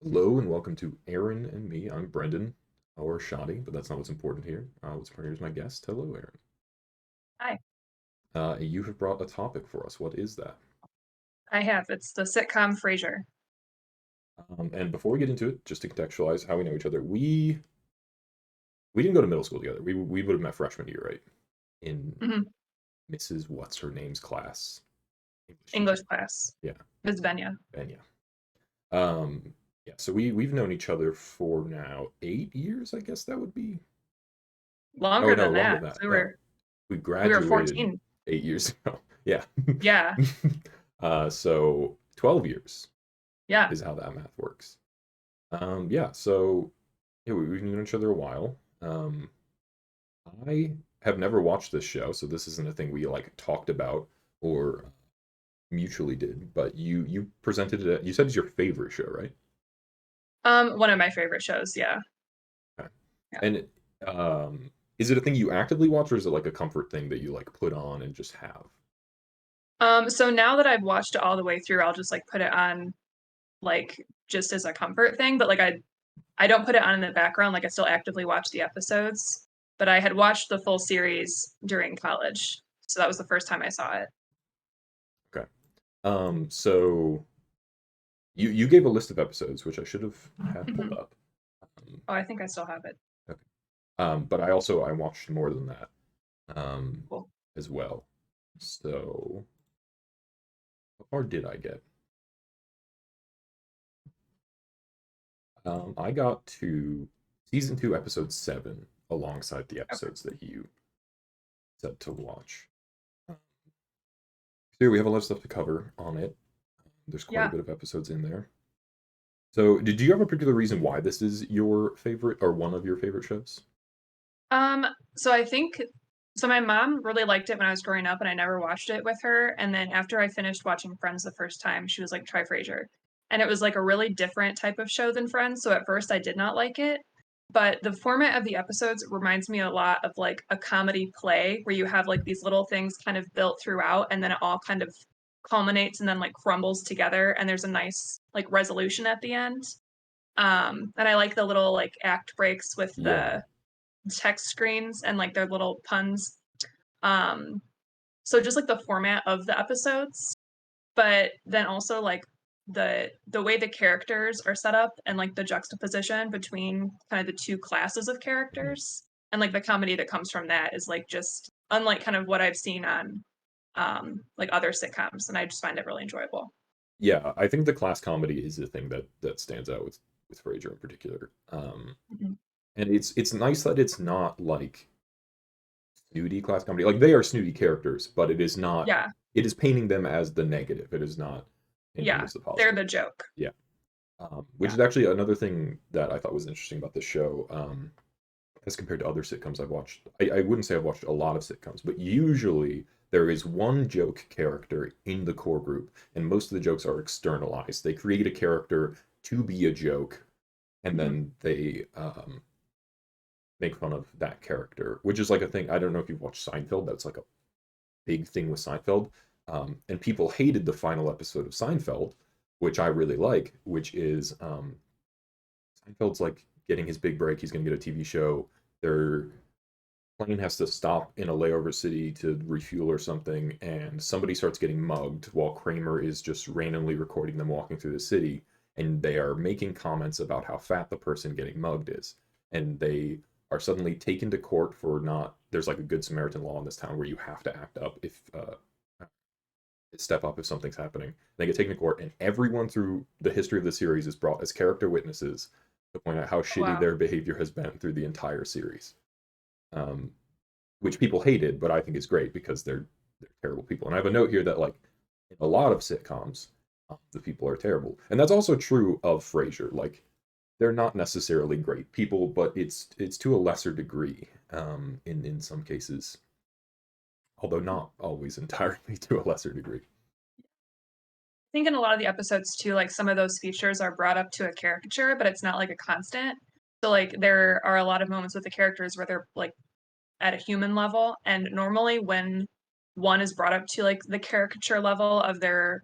Hello and welcome to Erin and Me. I'm Brendan, or Shoddy, but that's not what's important here. What's important here is my guest. Hello, Erin. Hi, You have brought a topic for us. What is that? I have. It's the sitcom Frasier. And before we get into it, just to contextualize how we know each other, we didn't go to middle school together. We would have met freshman year, right? In Mhm. Mrs. What's her name's class, English teacher. English class. Yeah, Ms. Benya. and yeah. Yeah. So we've known each other for now 8 years. I guess that would be. Oh Longer no, than longer that. than that. We No, were we we were graduated 14. 8 years ago. Yeah. Yeah. So 12 years Yeah. is how that math works. Yeah, so yeah, we've known each other a while. I have never watched this show, so this isn't a thing we like talked about or mutually did, but you presented it, you said it's your favorite show, right? One of my favorite shows, yeah. Okay. Yeah. And is it a thing you actively watch or is it like a comfort thing that you like put on and just have? So now that I've watched it all the way through, I'll just like put it on like just as a comfort thing, but like I don't put it on in the background, like I still actively watch the episodes. But I had watched the full series during college. So that was the first time I saw it. Okay. So you gave a list of episodes, which I should have had pulled Mhm. up. Um, Oh, I think I still have it. okay. But I watched more than that Cool. as well. So how far did I get? I got to season two, episode seven, alongside the Okay. episodes that you said to watch. So here we have a lot of stuff to cover on it. There's quite a Yeah. bit of episodes in there. So, did you have a particular reason why this is your favorite or one of your favorite shows? Um, so I think so my mom really liked it when I was growing up and I never watched it with her. And then after I finished watching Friends the first time, she was like, try Frasier. And it was like a really different type of show than Friends. So at first I did not like it. But the format of the episodes reminds me a lot of like a comedy play where you have like these little things kind of built throughout and then it all kind of culminates and then like crumbles together and there's a nice like resolution at the end. And I like the little like act breaks with Yeah, the text screens and like their little puns. Um, so just like the format of the episodes, but then also like the way the characters are set up and like the juxtaposition between kind of the two classes of mhm. characters and like the comedy that comes from that is like just unlike kind of what I've seen on like other sitcoms, and I just find it really enjoyable. Yeah. I think the class comedy is the thing that stands out with Frasier in particular. Mhm. And it's nice that it's not like snooty class comedy. Like they are snooty characters, but it is not. Yeah, It is painting them as the negative. It is not painting them yeah, as the they're positive. the joke. Yeah. Which Yeah. is actually another thing that I thought was interesting about this show, as compared to other sitcoms I've watched. I wouldn't say I've watched a lot of sitcoms, but usually there is one joke character in the core group, and most of the jokes are externalized. They create a character to be a joke, and Mhm. then they make fun of that character, which is like a thing. I don't know if you've watched Seinfeld. That's like a big thing with Seinfeld. And people hated the final episode of Seinfeld, which I really like, which is Seinfeld's like getting his big break. He's going to get a TV show. Their plane has to stop in a layover city to refuel or something, and somebody starts getting mugged while Kramer is just randomly recording them walking through the city. And they are making comments about how fat the person getting mugged is. And they are suddenly taken to court for not, there's like a Good Samaritan law in this town where you have to act up if, step up if something's happening. They get taken to court, and everyone through the history of the series is brought as character witnesses to point out how Oh, shitty wow. their behavior has been through the entire series. Um, which people hated, but I think is great because they're terrible people. And I have a note here that like in a lot of sitcoms, the people are terrible, and that's also true of Frasier. Like they're not necessarily great people, but it's to a lesser degree in some cases, although not always entirely to a lesser degree. Think in a lot of the episodes too, like some of those features are brought up to a caricature, but it's not like a constant. So like there are a lot of moments with the characters where they're like at a human level, and normally when one is brought up to like the caricature level of their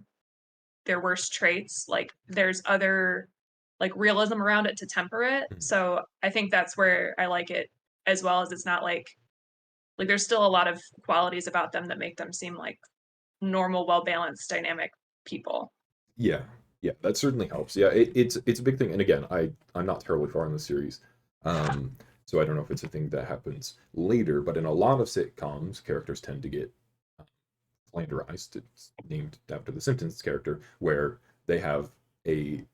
worst traits, like there's other like realism around it to temper it. Mhm. So I think that's where I like it as well as it's not like there's still a lot of qualities about them that make them seem like normal, well balanced, dynamic people. Yeah, yeah, that certainly helps. Yeah, it's a big thing. And again, I'm not terribly far in the series, um, so I don't know if it's a thing that happens later. But in a lot of sitcoms, characters tend to get uh, flanderized. It's named after the Simpsons character, where they have a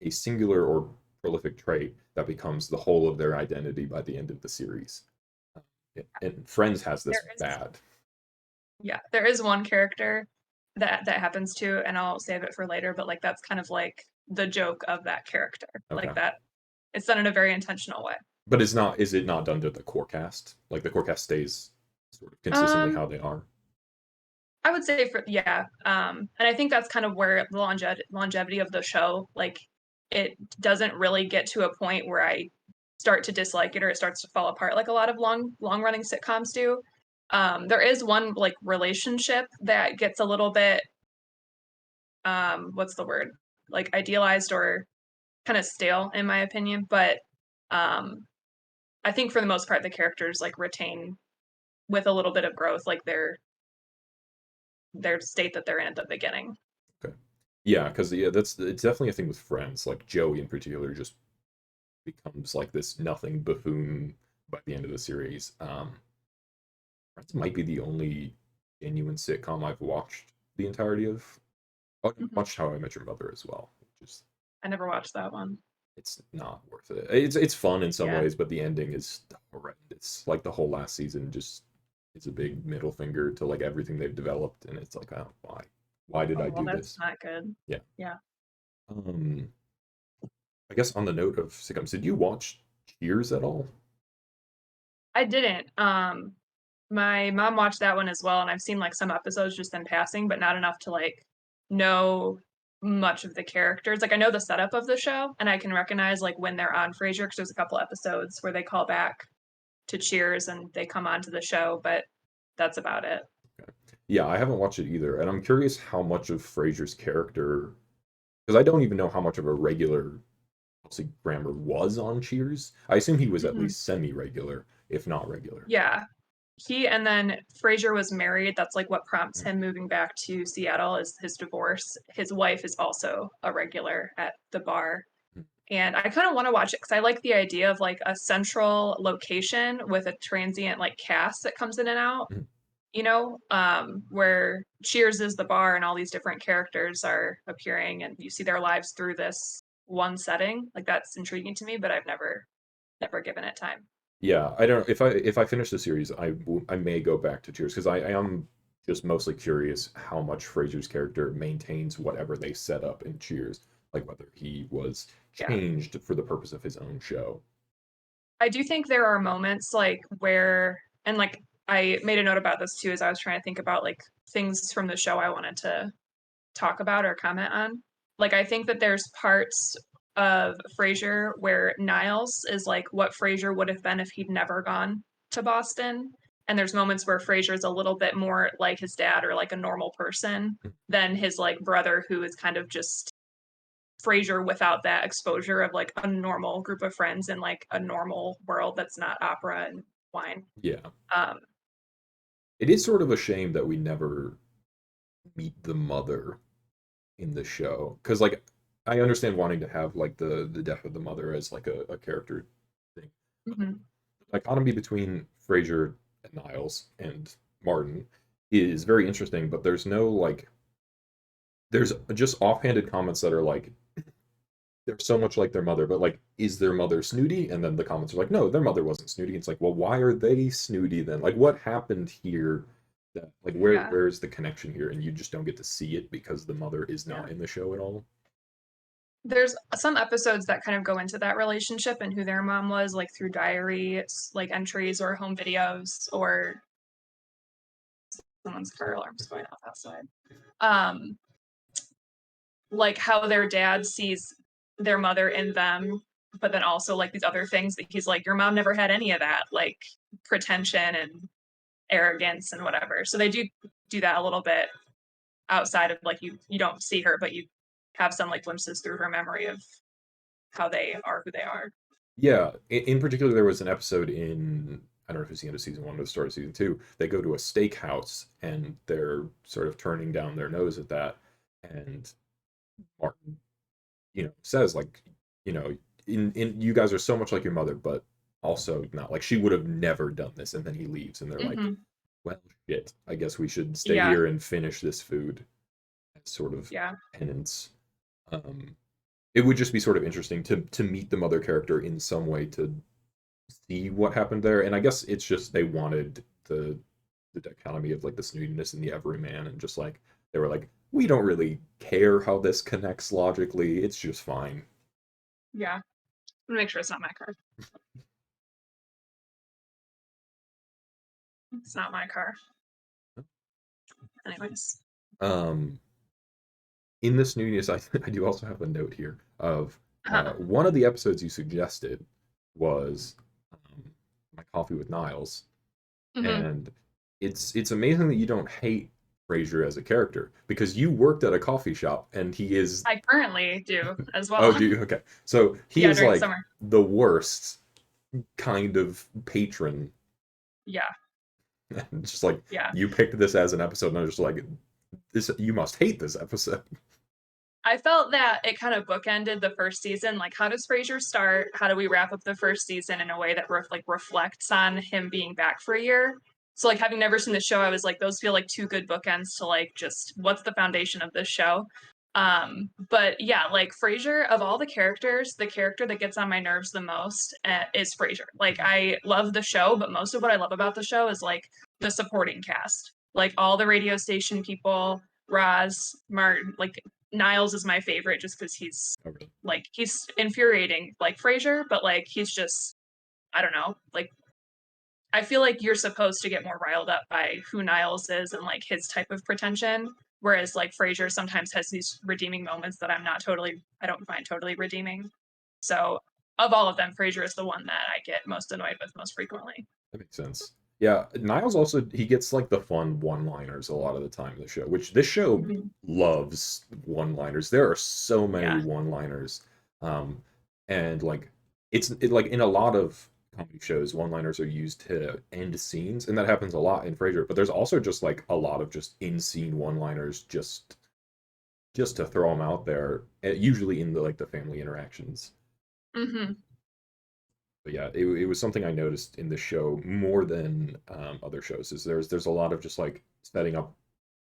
a singular or prolific trait that becomes the whole of their identity by the end of the series. Uh, and Friends has There this is bad. Yeah, there is one character that happens to, and I'll save it for later, but like that's kind of like the joke of that character. Okay. Like that it's done in a very intentional way. But is it not done to the core cast? Like the core cast stays sort of consistently Um how they are? I would say for yeah, and I think that's kind of where the longevity of the show, like it doesn't really get to a point where I start to dislike it or it starts to fall apart like a lot of long running sitcoms do. There is one like relationship that gets a little bit what's the word? Like idealized or kind of stale in my opinion, but um I think for the most part the characters like retain with a little bit of growth like their state that they're in at the beginning. Okay. Yeah, because yeah, that's it's definitely a thing with Friends. Like Joey in particular just becomes like this nothing buffoon by the end of the series. Friends might be the only genuine sitcom I've watched the entirety of. Oh, I Mhm. watched How I Met Your Mother as well. Just I never watched that one. it's not worth it. It's fun in some Yeah. ways, but the ending is horrendous. Like the whole last season just is a big middle finger to like everything they've developed, and it's like, oh, why? Why did I Oh, well, do that's this? not good. Yeah. Yeah. Um, I guess on the note of sitcoms, did you watch Cheers at all? I didn't. My mom watched that one as well, and I've seen like some episodes just in passing, but not enough to like know much of the characters. Like I know the setup of the show, and I can recognize like when they're on Frasier because there's a couple episodes where they call back to Cheers and they come onto the show, but that's about it. Okay. Yeah, I haven't watched it either, and I'm curious how much of Frasier's character, because I don't even know how much of a regular Kelsey Grammer was on Cheers. I assume he was at Mhm. least semi-regular, if not regular. Yeah. He and then Frasier was married. That's like what prompts Mm, him moving back to Seattle is his divorce. His wife is also a regular at the bar. mm, And I kind of want to watch it because I like the idea of like a central location with a transient like cast that comes in and out, mm. where Cheers is the bar and all these different characters are appearing and you see their lives through this one setting. Like that's intriguing to me, but I've never given it time. Yeah, I don't know if I finish the series, I may go back to Cheers because I am just mostly curious how much Frasier's character maintains whatever they set up in Cheers, like whether he was Yeah. changed for the purpose of his own show. I do think there are moments like where and like I made a note about this too as I was trying to think about like things from the show I wanted to talk about or comment on. Like I think that there's parts of Frasier where Niles is like what Frasier would have been if he'd never gone to Boston. And there's moments where Frasier is a little bit more like his dad or like a normal person than his like brother who is kind of just Frasier without that exposure of like a normal group of friends in like a normal world that's not opera and wine. Yeah, Um, it is sort of a shame that we never meet the mother in the show because like I understand wanting to have like the death of the mother as like a character thing. mhm. The dichotomy between Frasier and Niles and Martin is very interesting, but there's no like there's just offhanded comments that are like they're so much like their mother, but like is their mother snooty? And then the comments are like, no, their mother wasn't snooty. It's like, well, why are they snooty then? Like what happened here that like Yeah. where's the connection here? And you just don't get to see it because the mother is Yeah. not in the show at all. There's some episodes that kind of go into that relationship and who their mom was, like through diaries, like entries or home videos, or someone's car alarm's going off outside. Um, like how their dad sees their mother in them, but then also like these other things that he's like, your mom never had any of that, like pretension and arrogance and whatever. So they do that a little bit outside of like you don't see her, but you have some like glimpses through her memory of how they are who they are. Yeah, in particular, there was an episode in, I don't know if it's the end of season 1 or the start of season 2. They go to a steakhouse and they're sort of turning down their nose at that, and Martin, says like, in you guys are so much like your mother, but also not like she would have never done this. And then he leaves, and they're like, Hmm. well, shit, I guess we should stay Yeah, here and finish this food as sort of yeah, penance. Um, it would just be sort of interesting to meet the mother character in some way to see what happened there. And I guess it's just they wanted the dichotomy of like the snootiness and the everyman, and just like they were like, we don't really care how this connects logically. It's just fine. yeah. I'm gonna make sure it's not my car. It's not my car. Anyways. Um, in the snootiness, I do also have a note here of Uh-huh. one of the episodes you suggested was my coffee with Niles, Hmm. and it's amazing that you don't hate Frasier as a character, because you worked at a coffee shop and he is. I currently do as Oh, well. do you? Okay. So he Yeah, is during the like summer. the worst kind of patron. Yeah, Just like, yeah. you picked this as an episode, and I'm just like, this, you must hate this episode. I felt that it kind of bookended the first season. Like, how does Frasier start? How do we wrap up the first season in a way that reflects on him being back for a year? So, like, having never seen the show, I was like, those feel like two good bookends to like just what's the foundation of this show. But yeah, like Frasier, of all the characters, the character that gets on my nerves the most is Frasier. Like, I love the show, but most of what I love about the show is like the supporting cast, like all the radio station people, Roz, Martin, like Niles is my favorite just because Okay. he's infuriating like Frasier, but like he's just I don't know. Like I feel like you're supposed to get more riled up by who Niles is and like his type of pretension. Whereas like Frasier sometimes has these redeeming moments that I don't find totally redeeming. So of all of them, Frasier is the one that I get most annoyed with most frequently. That makes sense. Yeah, Niles also, he gets like the fun one-liners a lot of the time in the show, which this show Mhm. loves one-liners. There are so many Yeah. one-liners. Um and like like in a lot of comedy shows, one-liners are used to end scenes, and that happens a lot in Frasier, but there's also just like a lot of just in-scene one-liners, just to throw them out there, usually in the like the family interactions. Hmm. But yeah, it was something I noticed in the show more than other shows. Is there's a lot of just like setting up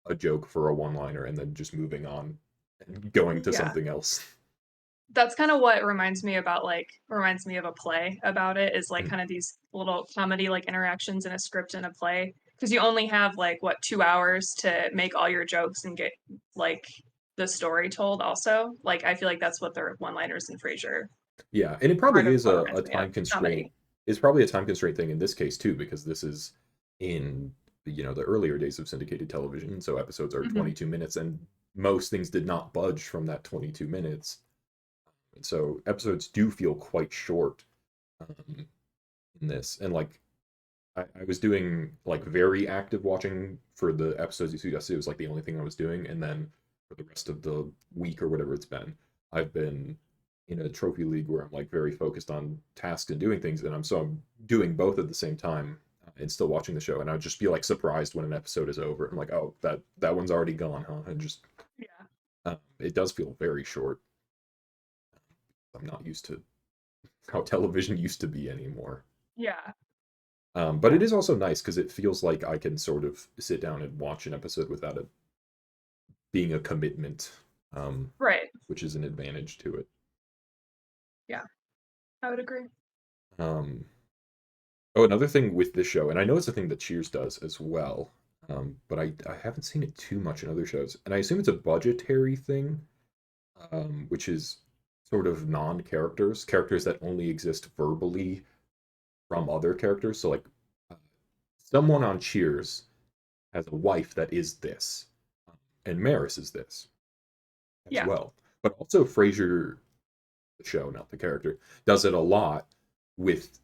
a joke for a one liner and then just moving on and going to Yeah. something else. That's kind of what reminds me of a play about it is like Mhm. kind of these little comedy like interactions in a script in a play because you only have like what 2 hours to make all your jokes and get like the story told also like I feel like that's what the one liners in Frasier Yeah, and it part probably of is what a reminds me of time constraint. comedy. It's probably a time constraint thing in this case too, because this is in the earlier days of syndicated television, so episodes are Hmm. 22 minutes, and most things did not budge from that 22 minutes. And so episodes do feel quite short um, in this. And like I was doing like very active watching for the episodes you suggested. It was like the only thing I was doing, and then for the rest of the week or whatever it's been, I've been in a trophy league where I'm like very focused on tasks and doing things, and I'm doing both at the same time and still watching the show. And I'd just be like surprised when an episode is over. I'm like, oh, that one's already gone, huh? And just Yeah. it does feel very short. I'm not used to how television used to be anymore. Yeah. But Yeah. it is also nice because it feels like I can sort of sit down and watch an episode without it being a commitment, um, Right. which is an advantage to it. Yeah. I would agree. Um, oh, another thing with this show, and I know it's a thing that Cheers does as well, but I haven't seen it too much in other shows, and I assume it's a budgetary thing, which is sort of characters that only exist verbally from other characters. So like uh, someone on Cheers has a wife that is this, and Maris is this as Yeah. well. But also Frasier, the show, not the character, does it a lot with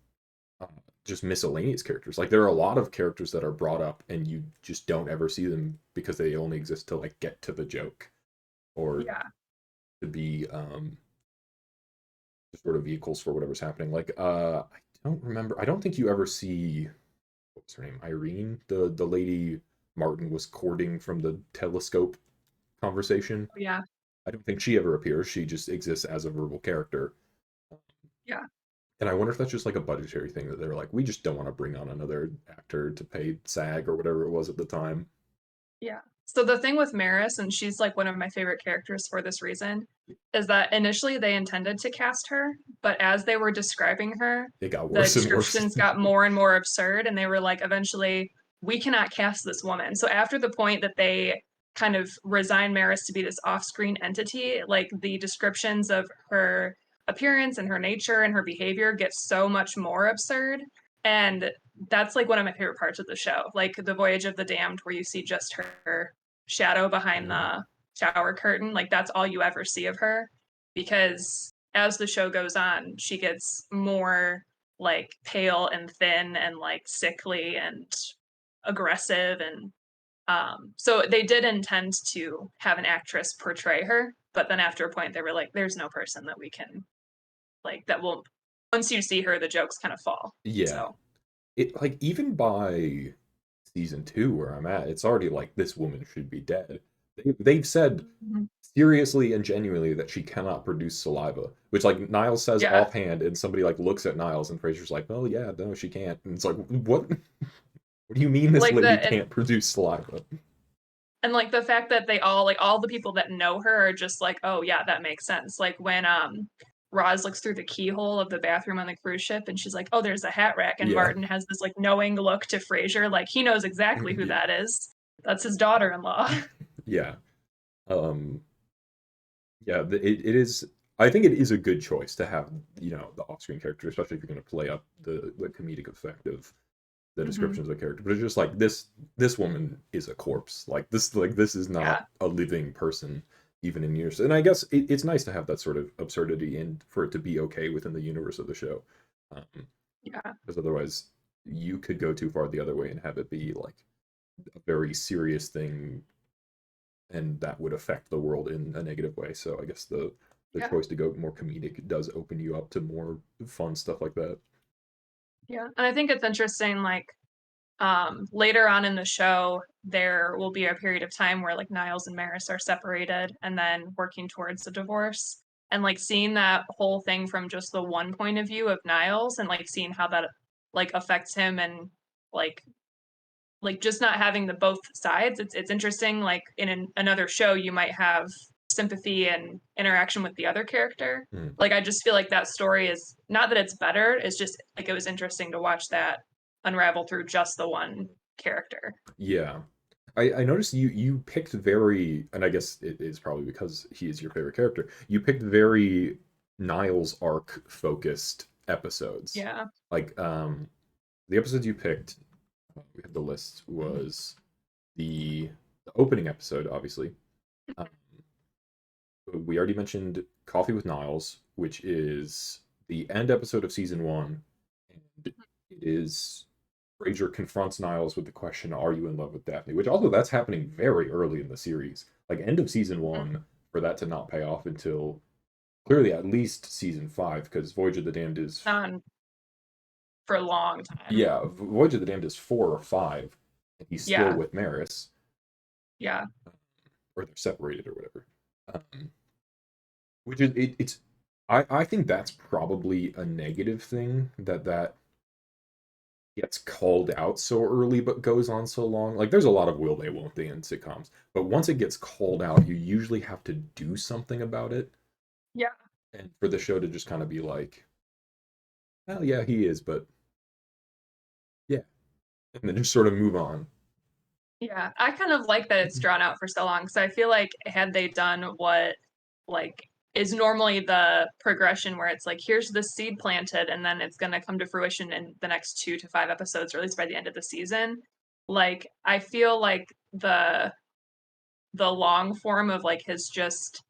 uh, just miscellaneous characters. Like there are a lot of characters that are brought up and you just don't ever see them because they only exist to like get to the joke or Yeah. to be sort of vehicles for whatever's happening. Like, I don't remember. I don't think you ever see what was her name, Irene, the lady Martin was courting from the telescope conversation. Yeah, I don't think she ever appears. She just exists as a verbal character. yeah. And I wonder if that's just like a budgetary thing that they're like, we just don't want to bring on another actor to pay SAG or whatever it was at the time. Yeah. So the thing with Maris, and she's like one of my favorite characters for this reason, is that initially they intended to cast her, but as they were describing her, It got the worse and worse. descriptions got more and more absurd, and they were like, eventually, we cannot cast this woman. So after the point that they kind of resigned Maris to be this off-screen entity, like the descriptions of her appearance and her nature and her behavior get so much more absurd. And that's like one of my favorite parts of the show, like the Voyage of the Damned, where you see just her shadow behind Mhm. the shower curtain. Like that's all you ever see of her, because as the show goes on, she gets more like pale and thin and like sickly and aggressive and so they did intend to have an actress portray her, but then after a point they were like, there's no person that we can like that will once you see her the jokes kind of fall. Yeah. So It like even by season two where I'm at, it's already like this woman should be dead. They've said mhm. seriously and genuinely that she cannot produce saliva, which like Niles says Yeah. offhand, and somebody like looks at Niles, and Fraser's like, "Well, yeah, no, she can't." And it's like, what? What do you mean this Like lady the can't produce saliva? and like the fact that they all like all the people that know her are just like, oh yeah, that makes sense. Like when Roz looks through the keyhole of the bathroom on the cruise ship and she's like, oh, there's a hat rack, and Yeah, Martin has this like knowing look to Frasier, like he knows exactly who yeah, that is. That's his daughter-in-law. yeah. Um, yeah. It is. I think it is a good choice to have the off-screen character, especially if you're going to play up the comedic effect of the hmm descriptions of the character. But it's just like this woman is a corpse. Like this is not Yeah, a living person even in years. And I guess it's nice to have that sort of absurdity and for it to be okay within the universe of the show. yeah, Because otherwise you could go too far the other way and have it be like a very serious thing and that would affect the world in a negative way. So I guess the yeah, choice to go more comedic does open you up to more fun stuff like that. yeah. And I think it's interesting, like later on in the show, there will be a period of time where like Niles and Maris are separated and then working towards a divorce. And like seeing that whole thing from just the one point of view of Niles and like seeing how that like affects him and like just not having the both sides. It's interesting. Like in another show, you might have sympathy and interaction with the other character. Mm. Like I just feel like that story is not that it's better. It's just like it was interesting to watch that unravel through just the one character. Yeah. I noticed you picked very, and I guess it is probably because he is your favorite character. You picked very Niles arc focused episodes. Yeah. Like the episodes you picked, we had the list was the opening episode, obviously. Um, we already mentioned Coffee with Niles, which is the end episode of season one, and it is Frasier confronts Niles with the question, "Are you in love with Daphne?" Which also that's happening very early in the series, like end of season one, for that to not pay off until clearly at least season five, because Voyage of the Damned is On for a long time. yeah, Voyage of the Damned is four or five, and he's still Yeah. with Maris, Yeah. or they're separated or whatever. Which is it's I think that's probably a negative thing that gets called out so early but goes on so long. Like there's a lot of will they won't they in sitcoms, but once it gets called out, you usually have to do something about it. Yeah. And for the show to just kind of be like, well, yeah, he is, but yeah, and then just sort of move on. Yeah. I kind of like that it's drawn out for so long because I feel like had they done what like is normally the progression where it's like here's the seed planted and then it's going to come to fruition in the next 2 to 5 episodes or at least by the end of the season, like I feel like the long form of like his just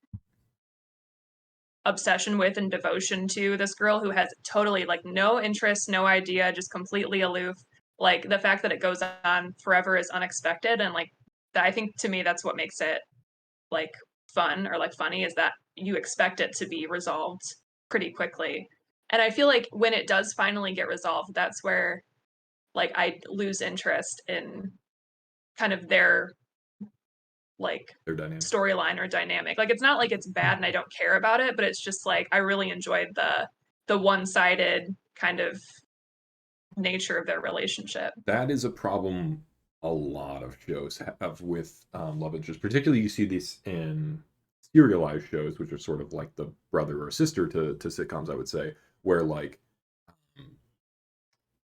obsession with and devotion to this girl who has totally like no interest, no idea, just completely aloof. Like the fact that it goes on forever is unexpected, and like I think to me that's what makes it like fun or like funny is that you expect it to be resolved pretty quickly. And I feel like when it does finally get resolved, that's where like I lose interest in kind of their like Their dynamic. storyline or dynamic. Like it's not like it's bad and I don't care about it, but it's just like I really enjoyed the one-sided kind of nature of their relationship. That is a problem a lot of shows have with love interest. Particularly, you see this in serialized shows, which are sort of like the brother or sister to sitcoms, I would say, where um,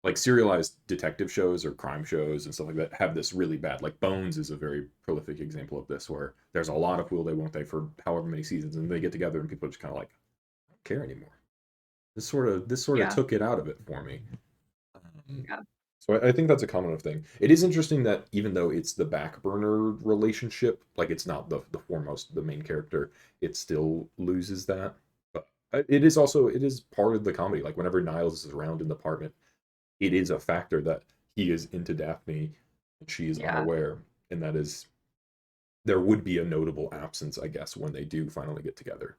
like serialized detective shows or crime shows and stuff like that have this really bad. Like Bones is a very prolific example of this, where there's a lot of will they won't they for however many seasons, and they get together and people are just kind of like, I don't care anymore. This sort of Yeah. took it out of it for me. Um, Yeah. so I think that's a common enough thing. It is interesting that even though it's the back burner relationship, like it's not the foremost, the main character, it still loses that. But it is also it is part of the comedy. Like whenever Niles is around in the apartment, it is a factor that he is into Daphne and she is Yeah. unaware, and that is there would be a notable absence, I guess, when they do finally get together.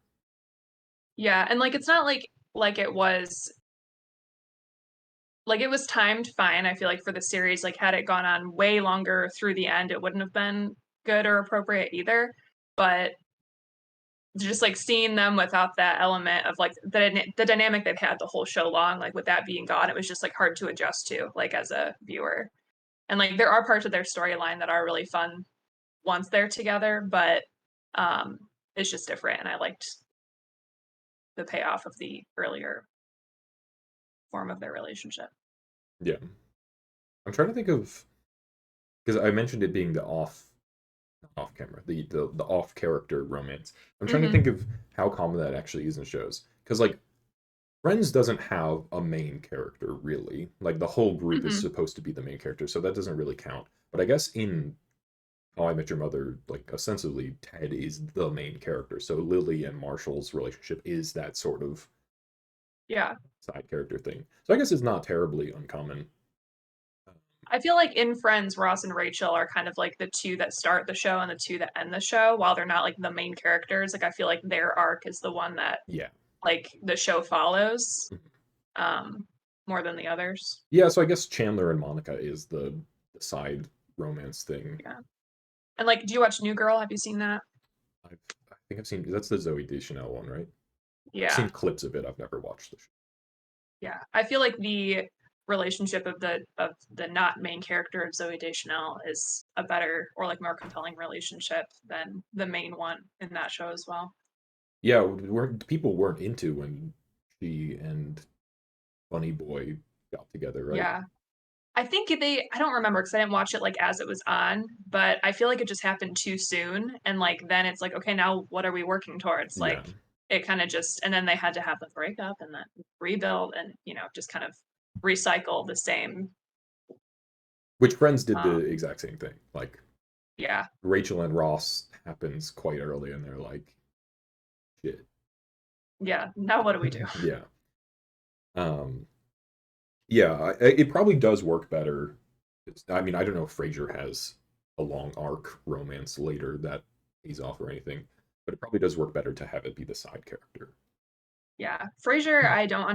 Yeah. And like it's not like it was timed fine, I feel like for the series, like had it gone on way longer through the end, it wouldn't have been good or appropriate either. But just like seeing them without that element of like the dynamic they've had the whole show long, like with that being gone, it was just like hard to adjust to, like as a viewer. And like there are parts of their storyline that are really fun once they're together, but um it's just different. And I liked the payoff of the earlier form of their relationship. Yeah, I'm trying to think of because I mentioned it being the off camera, the off character romance. I'm trying to think Hmm. of how common that actually is in shows. Because like Friends doesn't have a main character really. Like the whole group is Hmm. supposed to be the main character, so that doesn't really count. But I guess in How I Met Your Mother, like ostensibly Ted is the main character. So Lily and Marshall's relationship is that sort of Yeah. side character thing. So I guess it's not terribly uncommon. I feel like in Friends, Ross and Rachel are kind of like the two that start the show and the two that end the show, while they're not like the main characters. Like I feel like their arc is the one that Yeah. like the show follows um more than the others. Yeah, so I guess Chandler and Monica is the side romance thing. Yeah. And like do you watch New Girl? Have you seen that? I've, I think I've seen that's the Zoe Deschanel one, right? I've Yeah. seen clips of it. I've never watched the show. Yeah. I feel like the relationship of the not main character of Zoe Deschanel is a better or like more compelling relationship than the main one in that show as well. Yeah, people weren't into when she and Bunny Boy got together, right? Yeah. I don't remember because I didn't watch it like as it was on, but I feel like it just happened too soon. And like then it's like, okay, now what are we working towards? Yeah. Like it kind of just, and then they had to have the breakup and then rebuild and, just kind of recycle the same. Which Friends did the Um, exact same thing. Like yeah, Rachel and Ross happens quite early, and they're like, shit. yeah. Now what do we do? Yeah. Um. Yeah. It probably does work better. I mean, I don't know if Frasier has a long arc romance later that he's off or anything, but it probably does work better to have it be the side character. Yeah. Frasier, I don't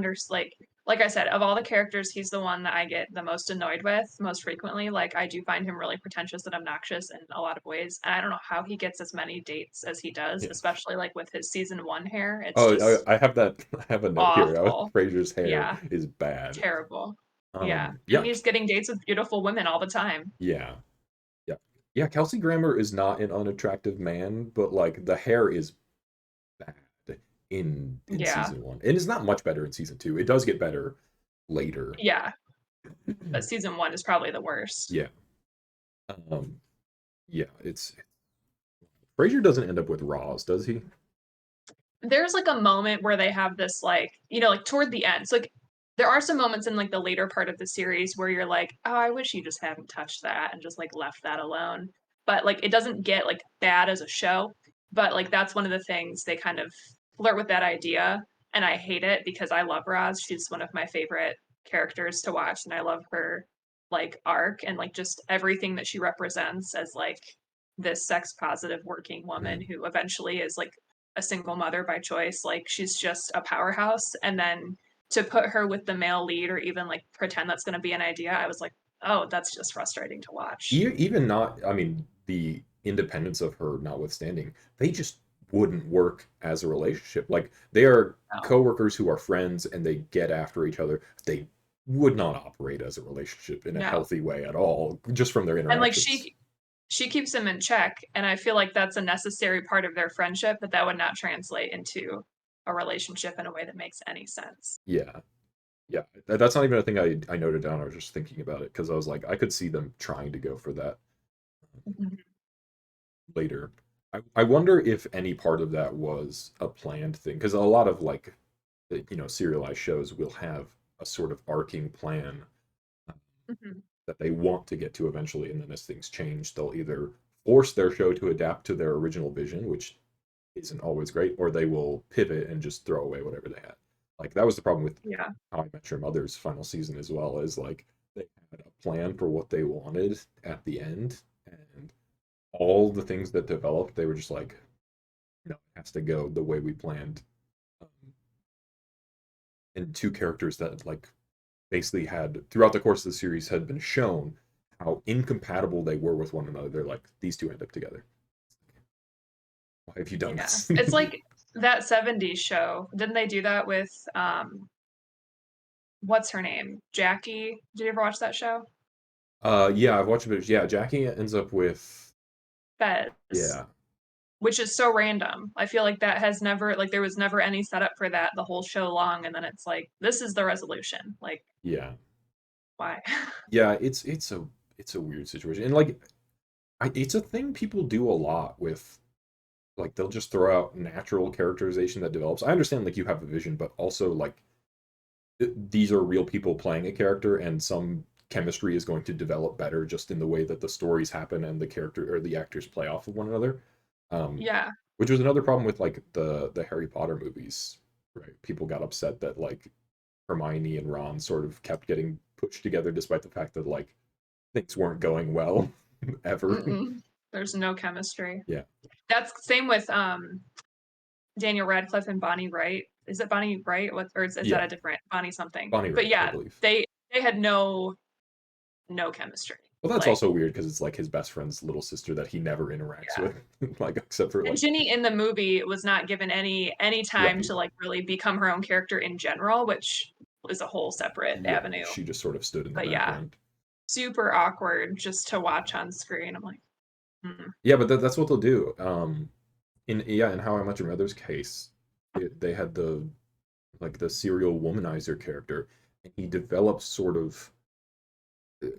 like I said, of all the characters, he's the one that I get the most annoyed with most frequently. Like I do find him really pretentious and obnoxious in a lot of ways. And I don't know how he gets as many dates as he does, Yeah. especially like with his season one hair. It's Oh, just I have that. I have a note here. awful. Frasier's hair Yeah. is bad. Terrible. Yeah. And Yeah, he's getting dates with beautiful women all the time. yeah, yeah, yeah. Kelsey Grammer is not an unattractive man, but like the hair is bad in Yeah. season one, and it's not much better in season two. It does get better later. Yeah. But season one is probably the worst. Yeah, um, yeah. It's Frasier doesn't end up with Roz, does he? There's like a moment where they have this like like toward the end, so like there are some moments in like the later part of the series where you're like, oh, I wish you just hadn't touched that and just like left that alone. But like it doesn't get like bad as a show, but like that's one of the things they kind of flirt with that idea, and I hate it because I love Roz. She's one of my favorite characters to watch, and I love her like arc and like just everything that she represents as like this sex positive working woman Mhm. who eventually is like a single mother by choice, like she's just a powerhouse, and then to put her with the male lead or even like pretend that's going to be an idea, I was like, oh, that's just frustrating to watch. Even not, I mean, the independence of her notwithstanding, they just wouldn't work as a relationship. Like they are No. coworkers who are friends and they get after each other. They would not operate as a relationship in a No. healthy way at all, just from their And like interactions. she keeps him in check, and I feel like that's a necessary part of their friendship, but that would not translate into a relationship in a way that makes any sense. Yeah. Yeah. That's not even a thing I noted down. I was just thinking about it because I was like, I could see them trying to go for that Mhm. later. I wonder if any part of that was a planned thing because a lot of like serialized shows will have a sort of arcing plan Mhm. that they want to get to eventually, and then as things change, they'll either force their show to adapt to their original vision, which isn't always great, or they will pivot and just throw away whatever they had. Like that was the problem with Yeah. How I Met Your Mother's final season as well, is like they had a plan for what they wanted at the end, and all the things that developed, they were just like, no, it has to go the way we planned. Um, and two characters that like basically had throughout the course of the series had been shown how incompatible they were with one another. They're like, these two end up together. Why have you done Yeah. this? It's like that '70s show. Didn't they do that with what's her name? Jackie. Did you ever watch that show? Yeah, I've watched a bit. Yeah, Jackie ends up with Fez. yeah, Which is so random. I feel like that has never like there was never any setup for that the whole show long, and then it's like this is the resolution. Like yeah, why? yeah. It's a weird situation, and like it's a thing people do a lot with like they'll just throw out natural characterization that develops. I understand like you have a vision, but also like these are real people playing a character, and some chemistry is going to develop better just in the way that the stories happen and the character or the actors play off of one another. Um, Yeah. which was another problem with like the Harry Potter movies, right? People got upset that like Hermione and Ron sort of kept getting pushed together despite the fact that like things weren't going well ever. Mm-mm. There's no chemistry. Yeah, That's same with Daniel Radcliffe and Bonnie Wright. Is it Bonnie Wright? What or is that yeah, a different Bonnie something? Bonnie But Wright, I yeah, believe. they had no chemistry. Well, that's Like also weird because it's like his best friend's little sister that he never interacts yeah. with, like except for And like Ginny in the movie was not given any time right. to like really become her own character in general, which is a whole separate Yeah, avenue. she just sort of stood in the But yeah, background. super awkward just to watch on screen. I'm like, mm, Yeah, but that's what they'll do. In How I Met Your Mother's case, they had the like the serial womanizer character, and he develops sort of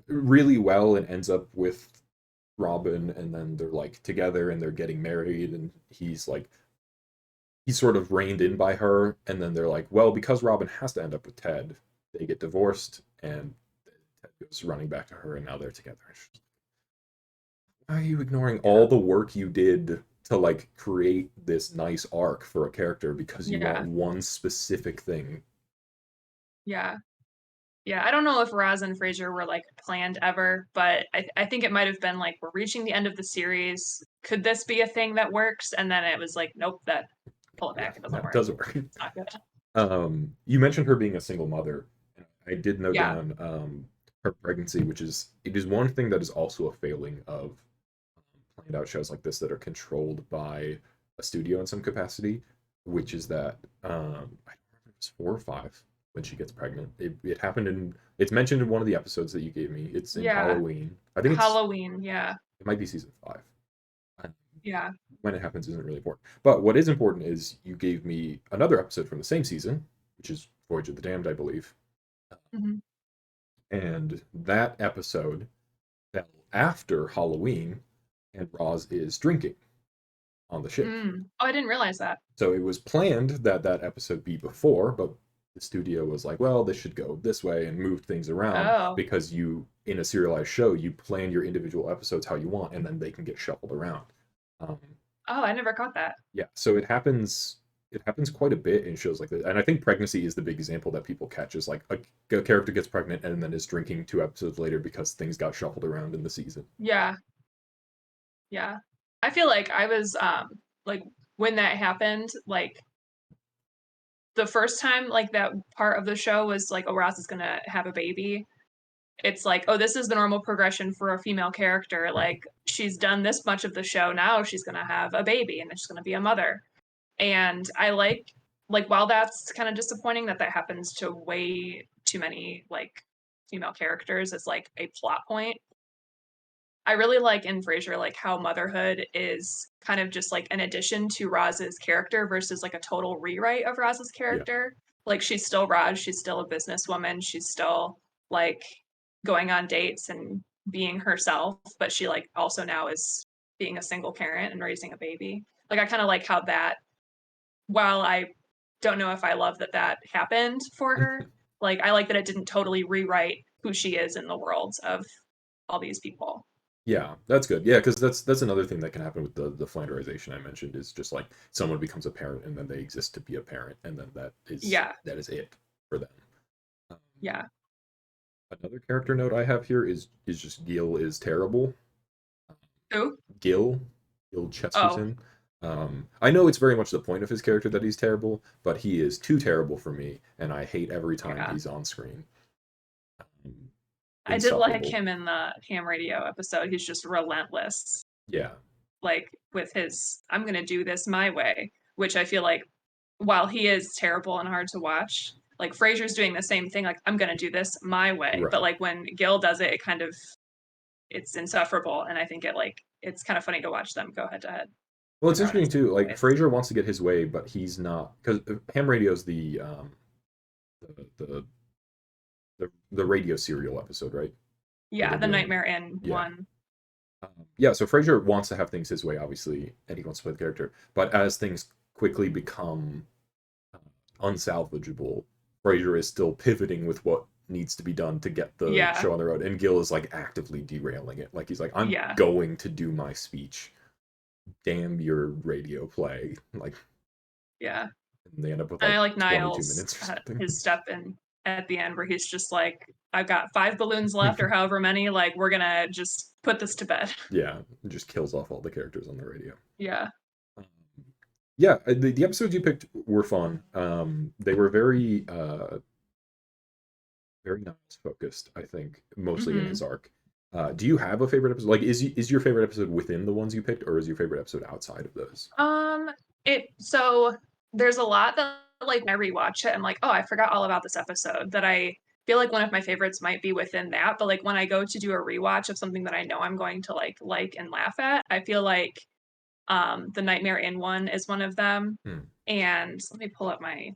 really well and ends up with Robin, and then they're like together and they're getting married, and he's sort of reined in by her, and then they're like, well, because Robin has to end up with Ted, they get divorced, and Ted goes running back to her, and now they're together. Why are you ignoring all the work you did to like create this nice arc for a character because you want yeah, one specific thing? yeah, yeah. I don't know if Roz and Frasier were like planned ever, but I think it might have been like we're reaching the end of the series. Could this be a thing that works? And then it was like, nope, that pull it Yeah, back. It doesn't that work. doesn't work. It's not good. You mentioned her being a single mother. I did note Yeah, down her pregnancy, which is it is one thing that is also a failing of planned out shows like this that are controlled by a studio in some capacity, which is that I don't remember if it was 4 or 5 when she gets pregnant. It happened in it's mentioned in one of the episodes that you gave me. It's in yeah. Halloween. I think Halloween. Yeah, it might be season 5. Uh, yeah. When it happens isn't really important. But what is important is you gave me another episode from the same season, which is Voyage of the Damned, I believe. Mhm. And that episode fell after Halloween, and Roz is drinking on the ship. Mm. Oh, I didn't realize that. So it was planned that that episode be before, but the studio was like, well, this should go this way and moved things around Oh. because you, in a serialized show, you plan your individual episodes how you want, and then they can get shuffled around. Um, Oh, I never caught that. yeah, so it happens. It happens quite a bit in shows like this, and I think pregnancy is the big example that people catch. Is like a character gets pregnant and then is drinking 2 episodes later because things got shuffled around in the season. Yeah, yeah. I feel like I was like when that happened, like the first time like that part of the show was like, oh, Ross is gonna have a baby. It's like, oh, this is the normal progression for a female character. Like she's done this much of the show, now she's gonna have a baby and she's gonna be a mother. And I like while that's kind of disappointing that that happens to way too many like female characters as like a plot point. I really like in Frasier like how motherhood is kind of just like an addition to Roz's character versus like a total rewrite of Roz's Yeah. character. Like she's still Roz, she's still a businesswoman, she's still like going on dates and being herself, but she like also now is being a single parent and raising a baby. Like I kind of like how that, while I don't know if I love that that happened for her, like I like that it didn't totally rewrite who she is in the world of all these people. Yeah, that's good. Yeah, because that's another thing that can happen with the flanderization I mentioned is just like someone becomes a parent and then they exist to be a parent and then Yeah, that is it for them. Um, yeah. Another character note I have here is just Gil is terrible. Who? Gil, Gil Oh, Chesterton. I know it's very much the point of his character that he's terrible, but he is too terrible for me, and I hate every time yeah. he's on screen. Um, I did like Insufferable. him in the ham radio episode. He's just relentless, Yeah, like with his "I'm gonna do this my way," which I feel like while he is terrible and hard to watch, like Frasier's doing the same thing, like "I'm gonna do this my way," but right. like when Gil does it, it kind of it's insufferable, and I think it like it's kind of funny to watch them go head to head Well, when it's they're on in interesting too. separate Like ways. Frasier wants to get his way, but he's not because ham radio's the, the the radio serial episode, right? Where Yeah, they're the doing, Nightmare in yeah. one. Yeah, so Frasier wants to have things his way, obviously, and he wants to play the character. But as things quickly become unsalvageable, Frasier is still pivoting with what needs to be done to get the Yeah, show on the road, and Gil is like actively derailing it. Like he's like, "I'm yeah, going to do my speech. Damn your radio play!" Like, yeah. and they end up with And I like like 22 Niles minutes or something. his step in at the end where he's just like, "I've got 5 balloons left or however many, like, we're gonna just put this to bed." Yeah, it just kills off all the characters on the radio. Yeah. Um, yeah, the episodes you picked were fun. They were very Niles focused, I think, mostly in his Mhm. arc. Do you have a favorite episode? Like, is your favorite episode within the ones you picked, or is your favorite episode outside of those? Um, it so there's a lot that, like, when I rewatch it, I'm like, "Oh, I forgot all about this episode," that I feel like one of my favorites might be within that, but, like, when I go to do a rewatch of something that I know I'm going to, like and laugh at, I feel like, the Nightmare in one is one of them, Hmm. and let me pull up my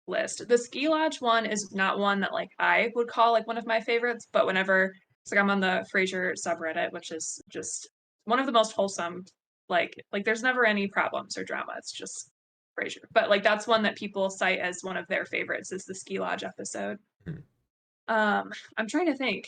list. The ski lodge one is not one that like I would call like one of my favorites, but whenever it's like I'm on the Frasier subreddit, which is just one of the most wholesome, like there's never any problems or drama. It's just Frasier. But like that's one that people cite as one of their favorites is the ski lodge episode. Hmm. I'm trying to think.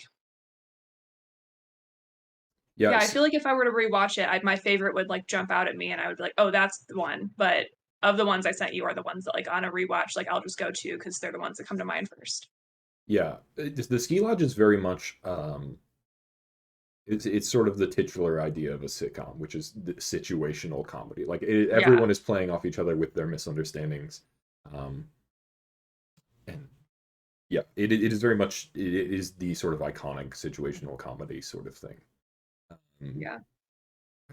Yeah, I Yes. feel like if I were to rewatch it, my favorite would like jump out at me, and I would be like, "Oh, that's the one." But of the ones I sent you are the ones that like on a rewatch, like I'll just go to because they're the ones that come to mind first. Yeah. The ski lodge is very much it's sort of the titular idea of a sitcom, which is the situational comedy. Like Yeah, everyone is playing off each other with their misunderstandings, um, and yeah, it is very much it is the sort of iconic situational comedy sort of thing. Um, yeah.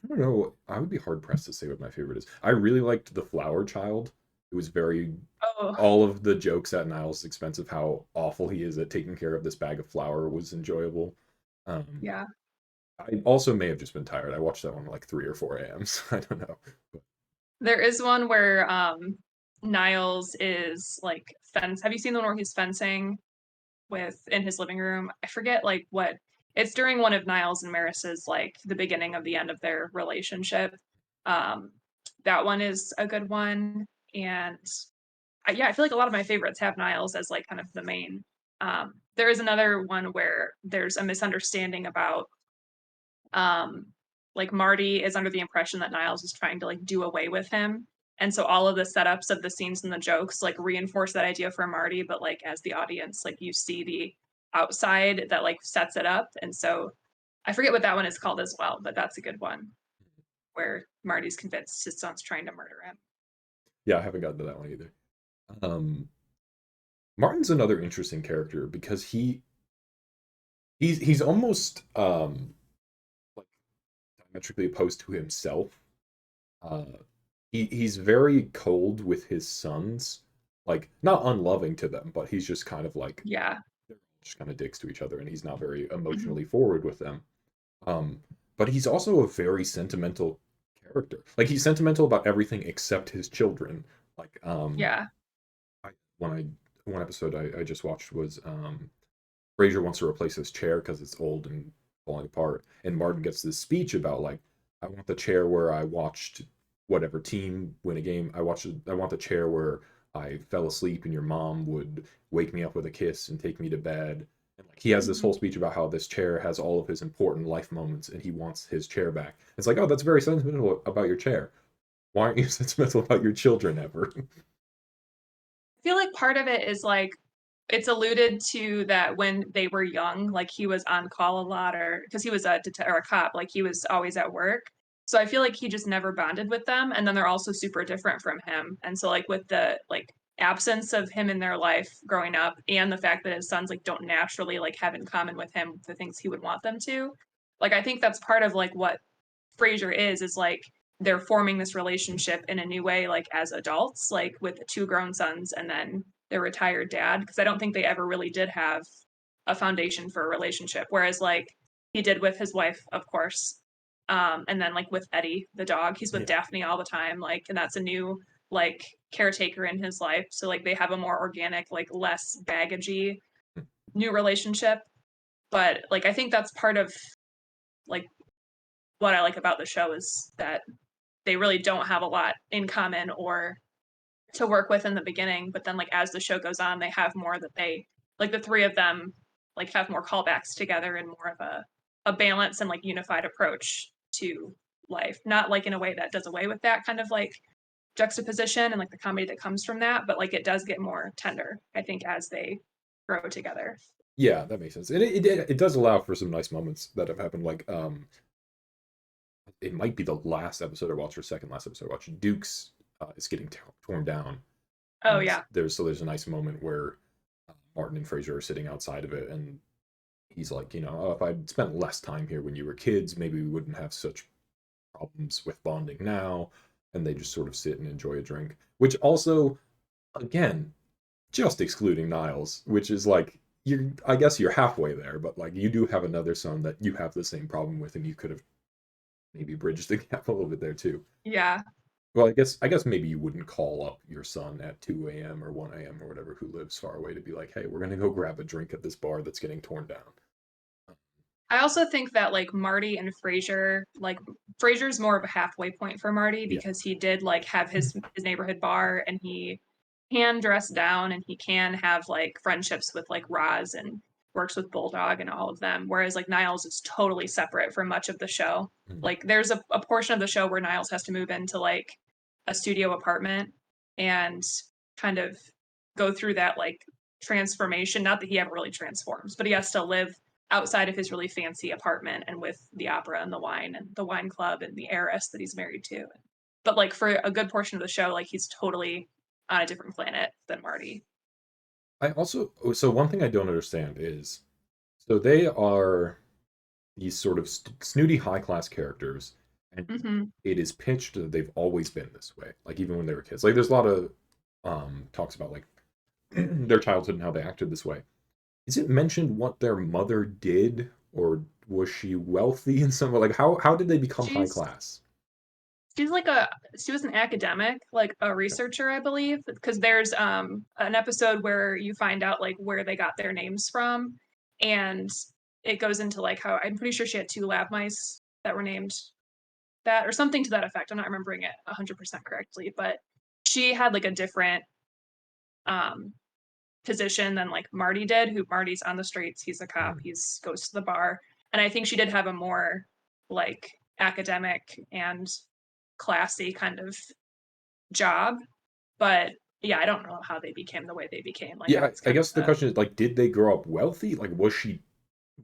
I don't know. I would be hard pressed to say what my favorite is. I really liked the Flower Child. It was very Oh, all of the jokes at Niles' expense of how awful he is at taking care of this bag of flour was enjoyable. Um, yeah. I also may have just been tired. I watched that one at like 3 or 4 a.m. So I don't know. But There is one where Niles is like fence. Have you seen the one where he's fencing with in his living room? I forget like what. It's during one of Niles and Maris's like the beginning of the end of their relationship. Um, that one is a good one, and yeah, I feel like a lot of my favorites have Niles as like kind of the main. There is another one where there's a misunderstanding about um, like Marty is under the impression that Niles is trying to like do away with him. And so all of the setups of the scenes and the jokes like reinforce that idea for Marty, but like as the audience, like you see the outside that like sets it up. And so I forget what that one is called as well, but that's a good one. where Marty's convinced his son's trying to murder him. Yeah, I haven't gotten to that one either. Um, Martin's another interesting character because he's almost like diametrically opposed to himself. Uh, he's very cold with his sons, like not unloving to them, but he's just kind of like Yeah. they're just kind of dicks to each other, and he's not very Mhm. emotionally forward with them. Um, but he's also a very sentimental character. Like he's sentimental about everything except his children. Like Yeah. I, when I one episode I just watched was Frasier wants to replace his chair because it's old and falling apart, and Martin gets this speech about like I want the chair where I watched whatever team win a game. I want the chair where I fell asleep and your mom would wake me up with a kiss and take me to bed. And like he has this whole Mhm. speech about how this chair has all of his important life moments and he wants his chair back. It's like, oh, that's very sentimental about your chair. Why aren't you sentimental about your children ever? I feel like part of it is like it's alluded to that when they were young, like he was on call a lot, or because he was or a cop, like he was always at work. So I feel like he just never bonded with them, and then they're also super different from him. And so like with the like absence of him in their life growing up, and the fact that his sons like don't naturally like have in common with him the things he would want them to, like I think that's part of like what Frasier is like they're forming this relationship in a new way, like as adults, like with the two grown sons and then their retired dad. Because I don't think they ever really did have a foundation for a relationship. Whereas like he did with his wife, of course. And then like with Eddie, the dog, he's with Yeah. Daphne all the time. Like, and that's a new like caretaker in his life. So like they have a more organic, like less baggagey new relationship. But like I think that's part of like what I like about the show is that they really don't have a lot in common or to work with in the beginning, but then like as the show goes on they have more that they like the three of them like have more callbacks together and more of a balance and like unified approach to life, not like in a way that does away with that kind of like juxtaposition and like the comedy that comes from that, but like it does get more tender I think as they grow together. Yeah, that makes sense. And it does allow for some nice moments that have happened. Like it might be the last episode I watched or second last episode I watched. Duke's is getting torn down, Oh and yeah. there's a nice moment where Martin and Fraser are sitting outside of it, and he's like, you know, oh, if I'd spent less time here when you were kids, maybe we wouldn't have such problems with bonding now. And they just sort of sit and enjoy a drink, which also, again, just excluding Niles, which is like I guess you're halfway there, but like you do have another son that you have the same problem with, and you could have maybe bridged the gap a little bit there too. Yeah. Well, I guess maybe you wouldn't call up your son at 2 a.m. or 1 a.m. or whatever who lives far away to be like, hey, we're gonna go grab a drink at this bar that's getting torn down. I also think that like Marty and Frasier, like Frasier's more of a halfway point for Marty Yeah. because he did like have his neighborhood bar and he can dress down and he can have like friendships with like Roz and works with Bulldog and all of them. Whereas like Niles is totally separate from much of the show. Mhm. Like there's a portion of the show where Niles has to move into like a studio apartment and kind of go through that like transformation. Not that he ever really transforms, but he has to live outside of his really fancy apartment and with the opera and the wine club and the heiress that he's married to. But like for a good portion of the show, like he's totally on a different planet than Marty. I also so one thing I don't understand is so they are these sort of snooty high class characters, and Hmm. it is pitched that they've always been this way. Like even when they were kids, like there's a lot of talks about like their childhood and how they acted this way. Is it mentioned what their mother did, or was she wealthy in some way? Like how did they become high She's class? she's like she was an academic, like a researcher, I believe, because there's an episode where you find out like where they got their names from, and it goes into like how I'm pretty sure she had two lab mice that were named that or something to that effect. I'm not remembering it 100% correctly, but she had like a different um position than like Marty did, who Marty's on the streets, he's a cop, Mhm. he's goes to the bar. And I think she did have a more like academic and classy kind of job. But yeah, I don't know how they became the way they became. Like I Yeah, was I kind guess the of question is like, did they grow up wealthy? Like, was she?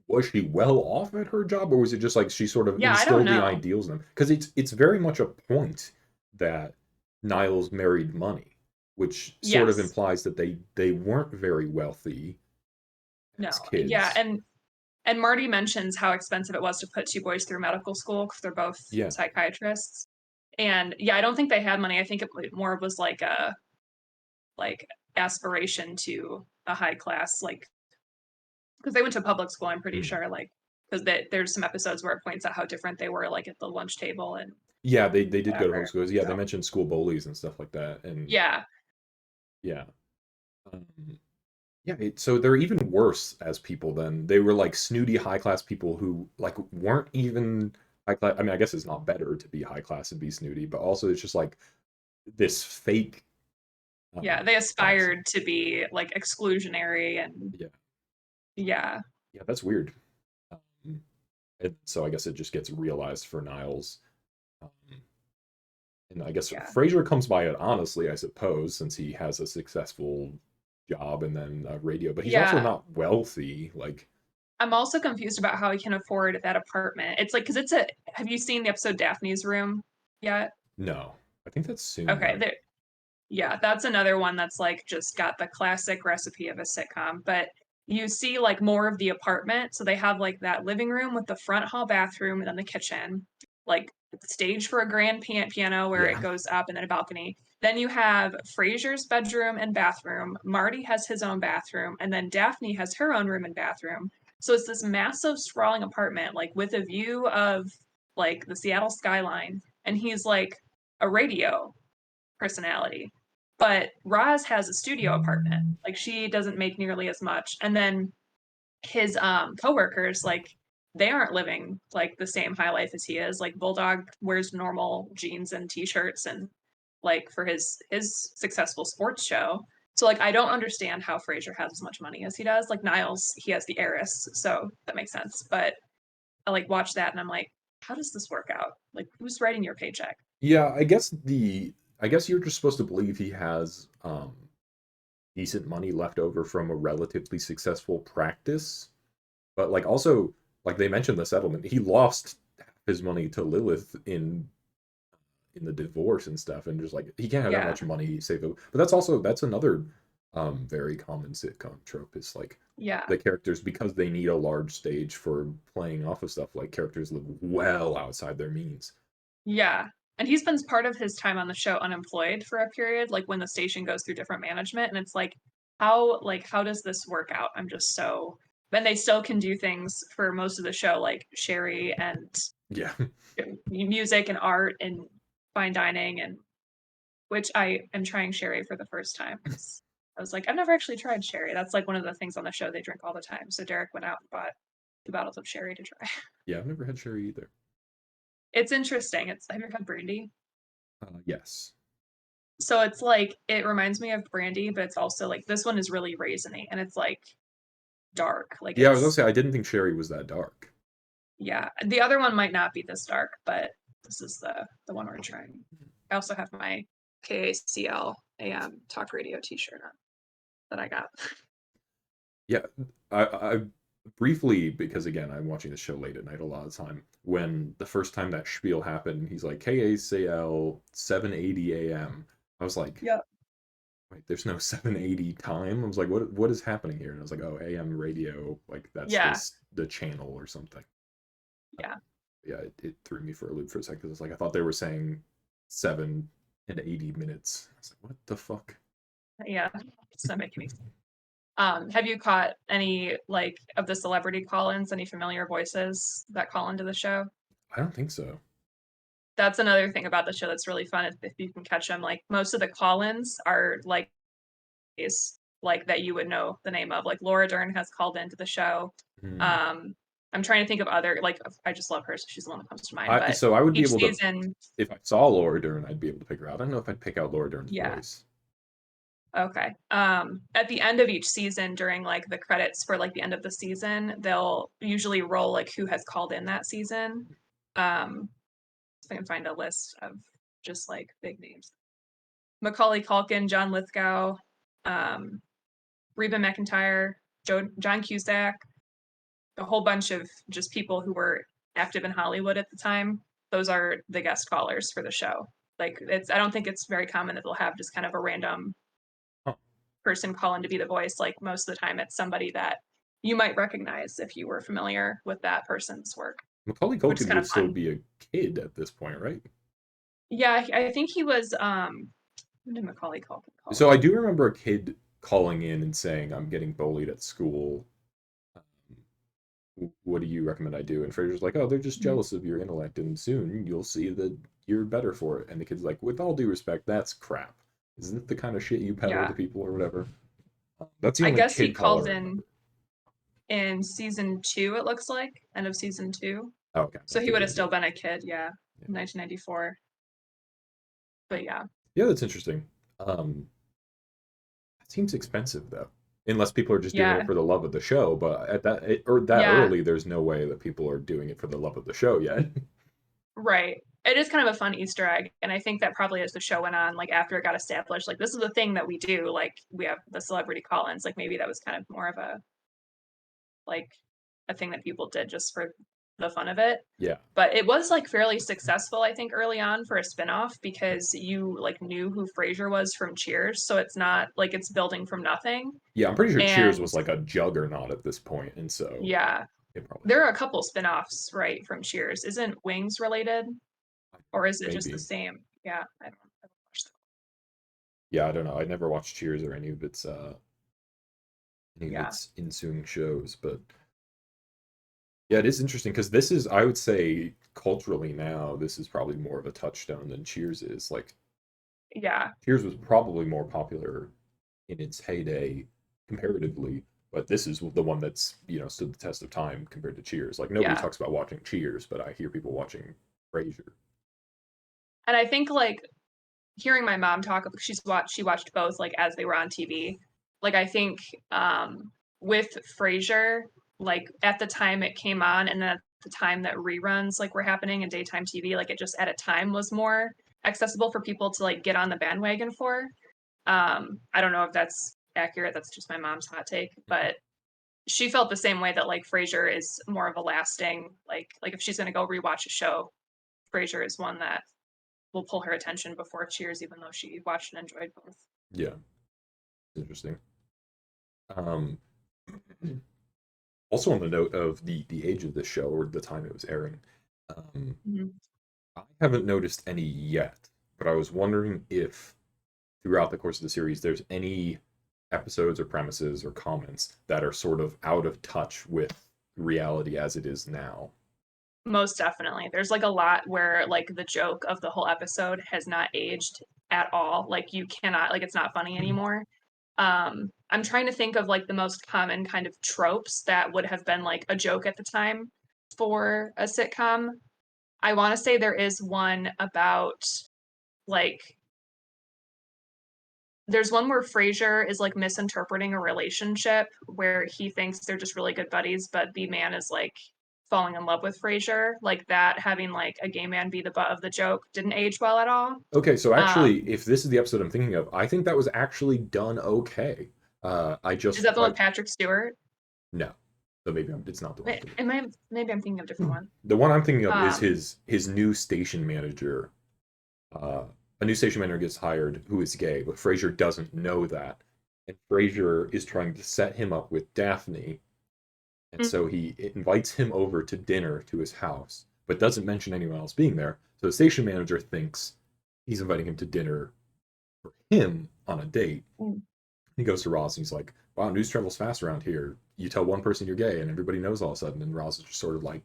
was she well off at her job, or was it just like she sort of Yeah, I don't instilled the know. ideals in them? Because it's very much a point that Niles married money, which sort of Yes. implies that they weren't very wealthy as No. Yeah, kids. and Marty mentions how expensive it was to put two boys through medical school because they're both Yeah. psychiatrists. And yeah, I don't think they had money. I think it more was like a like aspiration to a high class, like because they went to public school. I'm pretty Mm. sure, like because there's some episodes where it points out how different they were, like at the lunch table and Yeah, they did go to public whatever. schools. Yeah, they So mentioned school bullies and stuff like that, and yeah, yeah. Um, Yeah, so they're even worse as people then. They were like snooty high class people who like weren't even high class. I mean, I guess it's not better to be high class and be snooty, but also it's just like this fake yeah, they class. aspired to be like exclusionary and Yeah, yeah, yeah, that's weird. Um, and so I guess it just gets realized for Niles. Um, and I guess yeah, Frasier comes by it honestly, I suppose, since he has a successful job and then radio, but he's also yeah. not wealthy. Like, I'm also confused about how he can afford that apartment. It's like because it's a. Have you seen the episode Daphne's Room yet? no, I think that's soon Okay, though. there. Yeah, that's another one that's like just got the classic recipe of a sitcom, but you see like more of the apartment. So they have like that living room with the front hall bathroom and then the kitchen, like stage for a grand piano where it Yeah. goes up and then a balcony. Then you have Frasier's bedroom and bathroom. Marty has his own bathroom, and then Daphne has her own room and bathroom. So it's this massive sprawling apartment, like with a view of like the Seattle skyline. And he's like a radio personality. But Roz has a studio apartment. Like she doesn't make nearly as much. And then his coworkers, like they aren't living like the same high life as he is. Like Bulldog wears normal jeans and t-shirts and like for his successful sports show. So like I don't understand how Frasier has as much money as he does. Like Niles, he has the heiress, so that makes sense. But I like watch that and I'm like, how does this work out? Like who's writing your paycheck? Yeah, I guess you're just supposed to believe he has decent money left over from a relatively successful practice. But like also like they mentioned the settlement, he lost half his money to Lilith in the divorce and stuff, and just like he can't have that Yeah. much money saved up. But that's another very common sitcom trope is like Yeah. the characters, because they need a large stage for playing off of stuff, like characters live well outside their means. Yeah. And he spends part of his time on the show unemployed for a period, like when the station goes through different management. And it's like, how does this work out? I'm just so, and they still can do things for most of the show, like Sherry and Yeah. music and art and fine dining, and which I am trying Sherry for the first time because I was like, I've never actually tried Sherry. That's like one of the things on the show they drink all the time. So Derek went out and bought 2 bottles of Sherry to try. Yeah, I've never had sherry either. It's interesting. It's have you ever had brandy? Yes. So it's like it reminds me of brandy, but it's also like this one is really raisiny and it's like dark. Like Yeah, I was gonna it's say I didn't think sherry was that dark. yeah. The other one might not be this dark, but this is the one we're trying. I also have my KACL AM talk radio t-shirt on that I got. Yeah, I briefly, because again I'm watching the show late at night a lot of the time. When the first time that spiel happened, he's like KACL 780 AM. I was like, Yep. wait, there's no 780 time. I was like, what is happening here? And I was like, oh, AM radio, like that's Yeah. the channel or something. Uh, Yeah. yeah, it threw me for a loop for a second because it's like I thought they were saying 7 and 80 minutes. I was like, what the fuck? Yeah. It's not making me. Have you caught any like of the celebrity call-ins, any familiar voices that call into the show? I don't think so. That's another thing about the show that's really fun if you can catch them. Like most of the call-ins are like that you would know the name of. Like Laura Dern has called into the show. Hmm. Um, I'm trying to think of other like I just love her, so she's the one that comes to mind. But I would be each able to, season, if I saw Laura Dern, I'd be able to pick her out. I don't know if I'd pick out Laura Dern's yeah, voice. okay. At the end of each season, during like the credits for like the end of the season, they'll usually roll like who has called in that season. Um, if I can find a list of just like big names: Macaulay Culkin, John Lithgow, um, Reba McEntire, John Cusack, a whole bunch of just people who were active in Hollywood at the time. Those are the guest callers for the show. Like I don't think it's very common that they'll have just kind of a random Huh. person call in to be the voice. Like most of the time, it's somebody that you might recognize if you were familiar with that person's work, Macaulay which is Culkin kind of would still fun. be a kid at this point, right? Yeah, I think he was. When did Macaulay Culkin call So I in? do remember a kid calling in and saying, "I'm getting bullied at school. What do you recommend I do?" And Fraser's like, "Oh, they're just Mhm. jealous of your intellect, and soon you'll see that you're better for it." And the kid's like, "With all due respect, that's crap. Isn't it the kind of shit you peddle to Yeah, people or whatever?" That's the I only guess he kid call I called in remember. season two. It looks like end of season two. Oh, okay, So at he the would have very still beginning. been a kid, yeah, Yeah, 1994. But yeah, yeah, that's interesting. Um, it seems expensive though, unless people are just doing it yeah, for the love of the show. But at or that yeah, early, there's no way that people are doing it for the love of the show yet. right. It is kind of a fun Easter egg, and I think that probably as the show went on, like after it got established, like this is the thing that we do. Like we have the celebrity call-ins. Like maybe that was kind of more of a like a thing that people did just for the fun of it. Yeah, But it was like fairly successful, I think, early on for a spinoff because you like knew who Frasier was from Cheers, so it's not like it's building from nothing. yeah. I'm pretty sure Cheers And was like a juggernaut at this point, and so yeah, it probably there are a couple spinoffs, right, from Cheers. Isn't Wings related, or is it just the maybe. same? Yeah, I don't watch them. Yeah, I don't know. I never watched Cheers or any of Yeah, its ensuing shows, but yeah, it is interesting because this is, I would say, culturally now, this is probably more of a touchstone than Cheers is. Like, yeah, Cheers was probably more popular in its heyday comparatively, but this is the one that's, stood the test of time compared to Cheers. Like, nobody yeah. talks about watching Cheers, but I hear people watching Frasier. And I think like hearing my mom talk, she watched both like as they were on TV. Like I think with Frasier, like at the time it came on, and then at the time that reruns like were happening in daytime TV, like it just at a time was more accessible for people to like get on the bandwagon for. I don't know if that's accurate. That's just my mom's hot take, but she felt the same way that like Frasier is more of a lasting like if she's gonna go rewatch a show, Frasier is one that will pull her attention before Cheers, even though she watched and enjoyed both. Yeah, interesting. Um, Also on the note of the age of the show or the time it was airing, um, Mhm. I haven't noticed any yet, but I was wondering if throughout the course of the series there's any episodes or premises or comments that are sort of out of touch with reality as it is now. Most definitely. There's like a lot where like the joke of the whole episode has not aged at all. Like you cannot like it's not funny anymore. I'm trying to think of like the most common kind of tropes that would have been like a joke at the time for a sitcom. I want to say there is one about like there's one where Frasier is like misinterpreting a relationship where he thinks they're just really good buddies, but the man is like falling in love with Frasier. Like that, having like a gay man be the butt of the joke didn't age well at all. Okay, so Um, actually, if this is the episode I'm thinking of, I think that was actually done okay. I is just that the one I with Patrick Stewart? no, so maybe it's not the one I'm thinking Am I? Maybe I'm thinking of a different of. one. The one I'm thinking of is Um, his new station manager. Uh, a new station manager gets hired who is gay, but Frasier doesn't know that, and Frasier is trying to set him up with Daphne, and mm, so he invites him over to dinner to his house, but doesn't mention anyone else being there. So the station manager thinks he's inviting him to dinner for him on a date. mm, He goes to Roz and he's like, "Wow, news travels fast around here. You tell one person you're gay, and everybody knows all of a sudden." And Roz is just sort of like,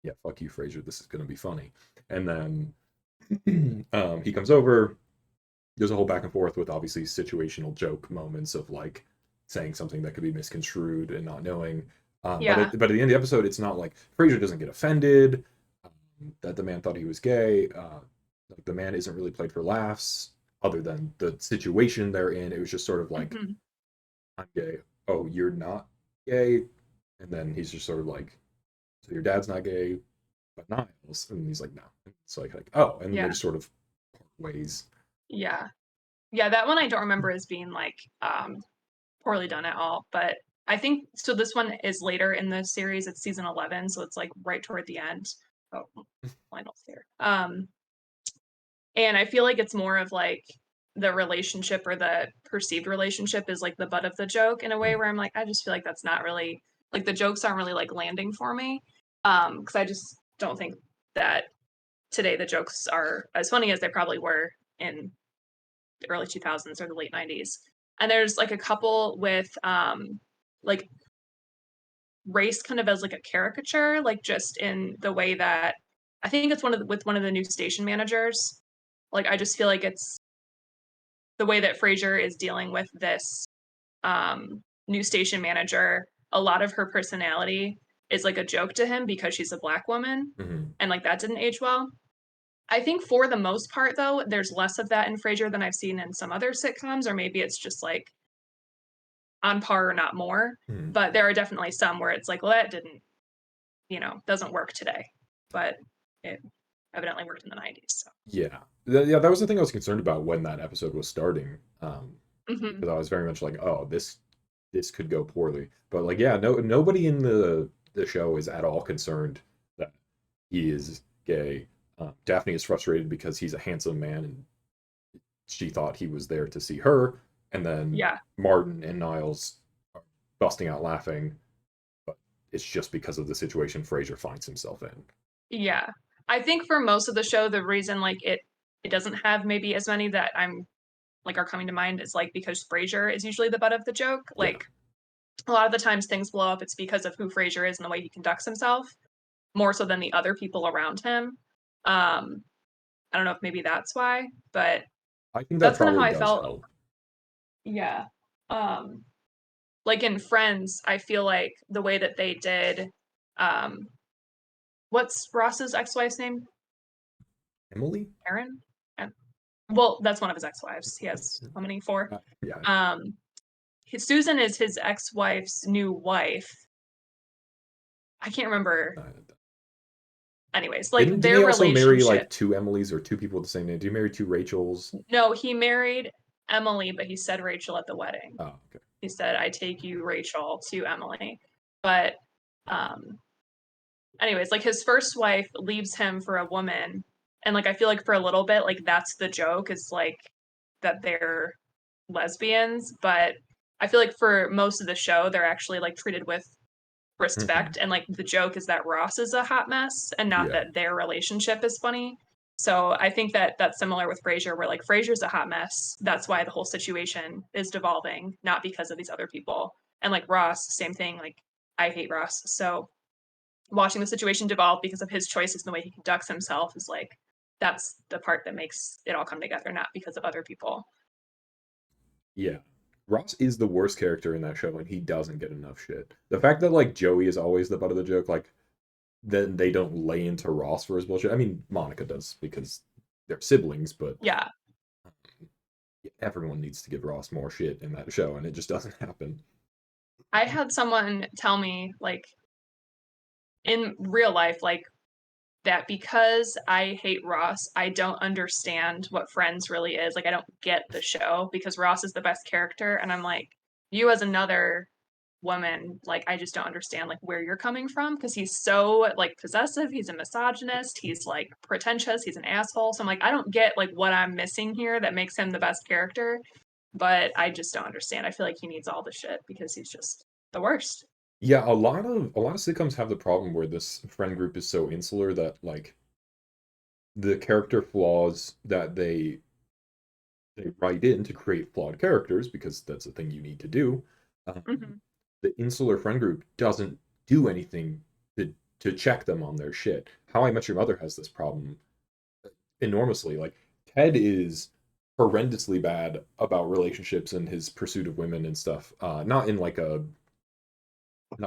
"Yeah, fuck you, Frasier. This is gonna be funny." And then he comes over. There's a whole back and forth with obviously situational joke moments of like saying something that could be misconstrued and not knowing. yeah. But at the end of the episode, it's not like Frasier doesn't get offended that the man thought he was gay. Like the man isn't really played for laughs, other than the situation they're in. It was just sort of like, Mhm. "I'm gay. Oh, you're not gay," and then he's just sort of like, "So your dad's not gay, but Niles," and he's like, "No." It's like oh, and then they Yeah. just sort of part ways. Yeah. Yeah. That one I don't remember as being like poorly done at all, but I think so this one is later in the series, it's season 11, so it's, like, right toward the end. Oh, Lionel's here. And I feel like it's more of, like, the relationship or the perceived relationship is, like, the butt of the joke in a way Mm, where I'm like, I just feel like that's not really like, the jokes aren't really, like, landing for me, because I just don't think that today the jokes are as funny as they probably were in the early 2000s or the late 90s. And there's, like, a couple with, like, race kind of as, like, a caricature, like, just in the way that I think it's one of the new station managers. Like, I just feel like it's the way that Frasier is dealing with this new station manager. A lot of her personality is like a joke to him because she's a black woman, mhm. and like that didn't age well. I think for the most part, though, there's less of that in Frasier than I've seen in some other sitcoms, or maybe it's just like on par or not more. Mhm. But there are definitely some where it's like, well, that didn't, doesn't work today, but it evidently worked in the 90s. So. Yeah. Yeah, that was the thing I was concerned about when that episode was starting, Hmm. because I was very much like, "Oh, this could go poorly." But, like, yeah, no nobody in the show is at all concerned that he is gay. Daphne is frustrated because he's a handsome man, and she thought he was there to see her, and then Yeah, Martin and Niles are busting out laughing, but it's just because of the situation Frasier finds himself in. yeah. I think for most of the show, the reason like it doesn't have maybe as many that I'm like are coming to mind is like because Frasier is usually the butt of the joke. Yeah. Like a lot of the times things blow up, it's because of who Frasier is and the way he conducts himself, more so than the other people around him. Um, I don't know if maybe that's why, but I think that that's kind of how probably I does felt. help. Yeah. Um, like in Friends, I feel like the way that they did, um, what's Ross's ex-wife's name? Emily? Erin? Well, that's one of his ex-wives. He has how many? Four. Yeah. Um, Susan is his ex-wife's new wife. I can't remember. Uh, Anyways, like didn't their he also marry relationship. like two Emilys or two people with the same name? Do you marry two Rachels? No, he married Emily, but he said Rachel at the wedding. Oh, okay. He said, "I take you, Rachel, to Emily." But um, anyways, like his first wife leaves him for a woman, and like I feel like for a little bit, like that's the joke is like that they're lesbians, but I feel like for most of the show, they're actually like treated with Mhm. respect, and like the joke is that Ross is a hot mess and not Yeah. that their relationship is funny. So I think that that's similar with Frasier, where like Frasier's a hot mess. That's why the whole situation is devolving, not because of these other people. And like Ross, same thing. Like I hate Ross, so watching the situation devolve because of his choices and the way he conducts himself is like that's the part that makes it all come together, not because of other people. Yeah. Ross is the worst character in that show, and he doesn't get enough shit. The fact that like Joey is always the butt of the joke, like then they don't lay into Ross for his bullshit. I mean, Monica does because they're siblings, but Yeah, everyone needs to give Ross more shit in that show, and it just doesn't happen. I had someone tell me like in real life, like that because I hate Ross, I don't understand what Friends really is. Like, I don't get the show because Ross is the best character. And I'm like, you as another woman, like, I just don't understand like where you're coming from because he's so like possessive. He's a misogynist. He's like pretentious. He's an asshole. So I'm like, I don't get like what I'm missing here that makes him the best character. But I just don't understand. I feel like he needs all the shit because he's just the worst. Yeah, a lot of sitcoms have the problem where this friend group is so insular that like the character flaws that they write in to create flawed characters because that's a thing you need to do. Um, Hmm. the insular friend group doesn't do anything to check them on their shit. How I Met Your Mother has this problem enormously. Like Ted is horrendously bad about relationships and his pursuit of women and stuff. Not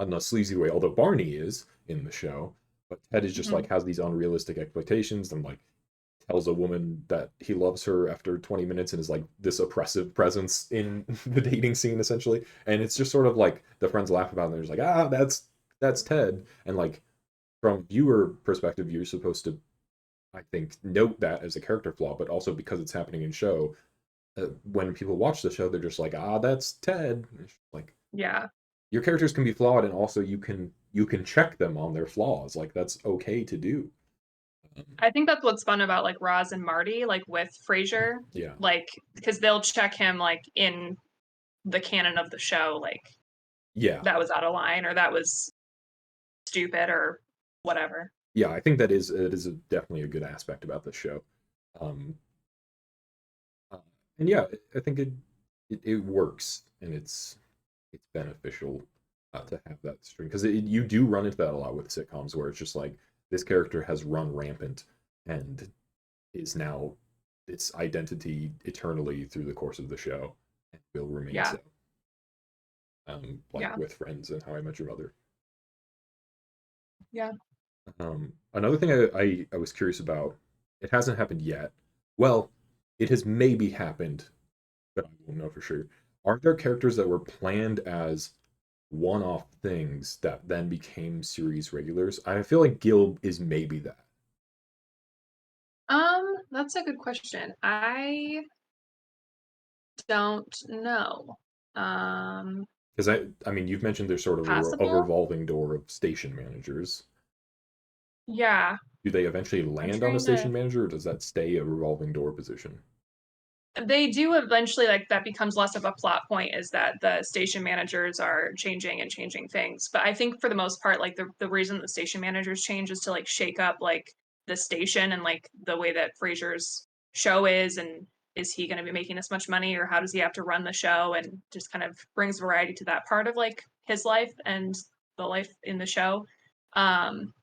in a sleazy way, although Barney is in the show. But Ted is just Hmm. like has these unrealistic expectations and like tells a woman that he loves her after 20 minutes and is like this oppressive presence in the dating scene essentially. And it's just sort of like the friends laugh about it and they're just like, that's Ted. And like from viewer perspective, you're supposed to, I think, note that as a character flaw, but also because it's happening in show, when people watch the show, they're just like, that's Ted. Like, Yeah. your characters can be flawed, and also you can check them on their flaws. Like that's okay to do. Um, I think that's what's fun about like Roz and Marty, like with Frasier, yeah, like because they'll check him like in the canon of the show, like yeah, that was out of line or that was stupid or whatever. yeah. I think that is it is definitely a good aspect about the show. Um, uh, and yeah, I think it works, and it's beneficial to have that string because you do run into that a lot with sitcoms where it's just like this character has run rampant and is now its identity eternally through the course of the show and will remain Yeah, so. Like yeah, with Friends and How I Met Your Mother. yeah. Another thing I was curious about, it hasn't happened yet. Well, it has maybe happened, but I won't know for sure. Are there characters that were planned as one-off things that then became series regulars? I feel like Gil is maybe that. That's a good question. I don't know. Um, Because I mean, you've mentioned there's sort of a Possible? revolving door of station managers. Yeah. Do they eventually I'm land on a trying to station manager, or does that stay a revolving door position? They do eventually, like, that becomes less of a plot point is that the station managers are changing and changing things. But I think for the most part, like the reason the station managers change is to like shake up like the station and like the way that Frasier's show is and is he going to be making this much money or how does he have to run the show and just kind of brings variety to that part of like his life and the life in the show. Um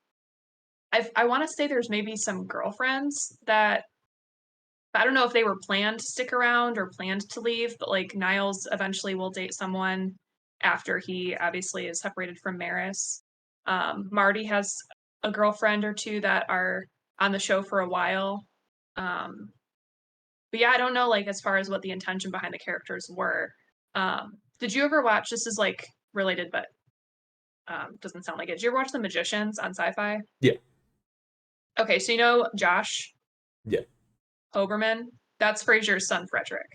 I want to say there's maybe some girlfriends that I don't know if they were planned to stick around or planned to leave, but like Niles eventually will date someone after he obviously is separated from Maris. Marty has a girlfriend or two that are on the show for a while. Um, but yeah, I don't know like as far as what the intention behind the characters were. Did you ever watch? This is like related, but doesn't sound like it. Did you ever watch The Magicians on Sci-Fi? Yeah, Okay, so you know Josh yeah. Hoberman? That's Frasier's son, Frederick,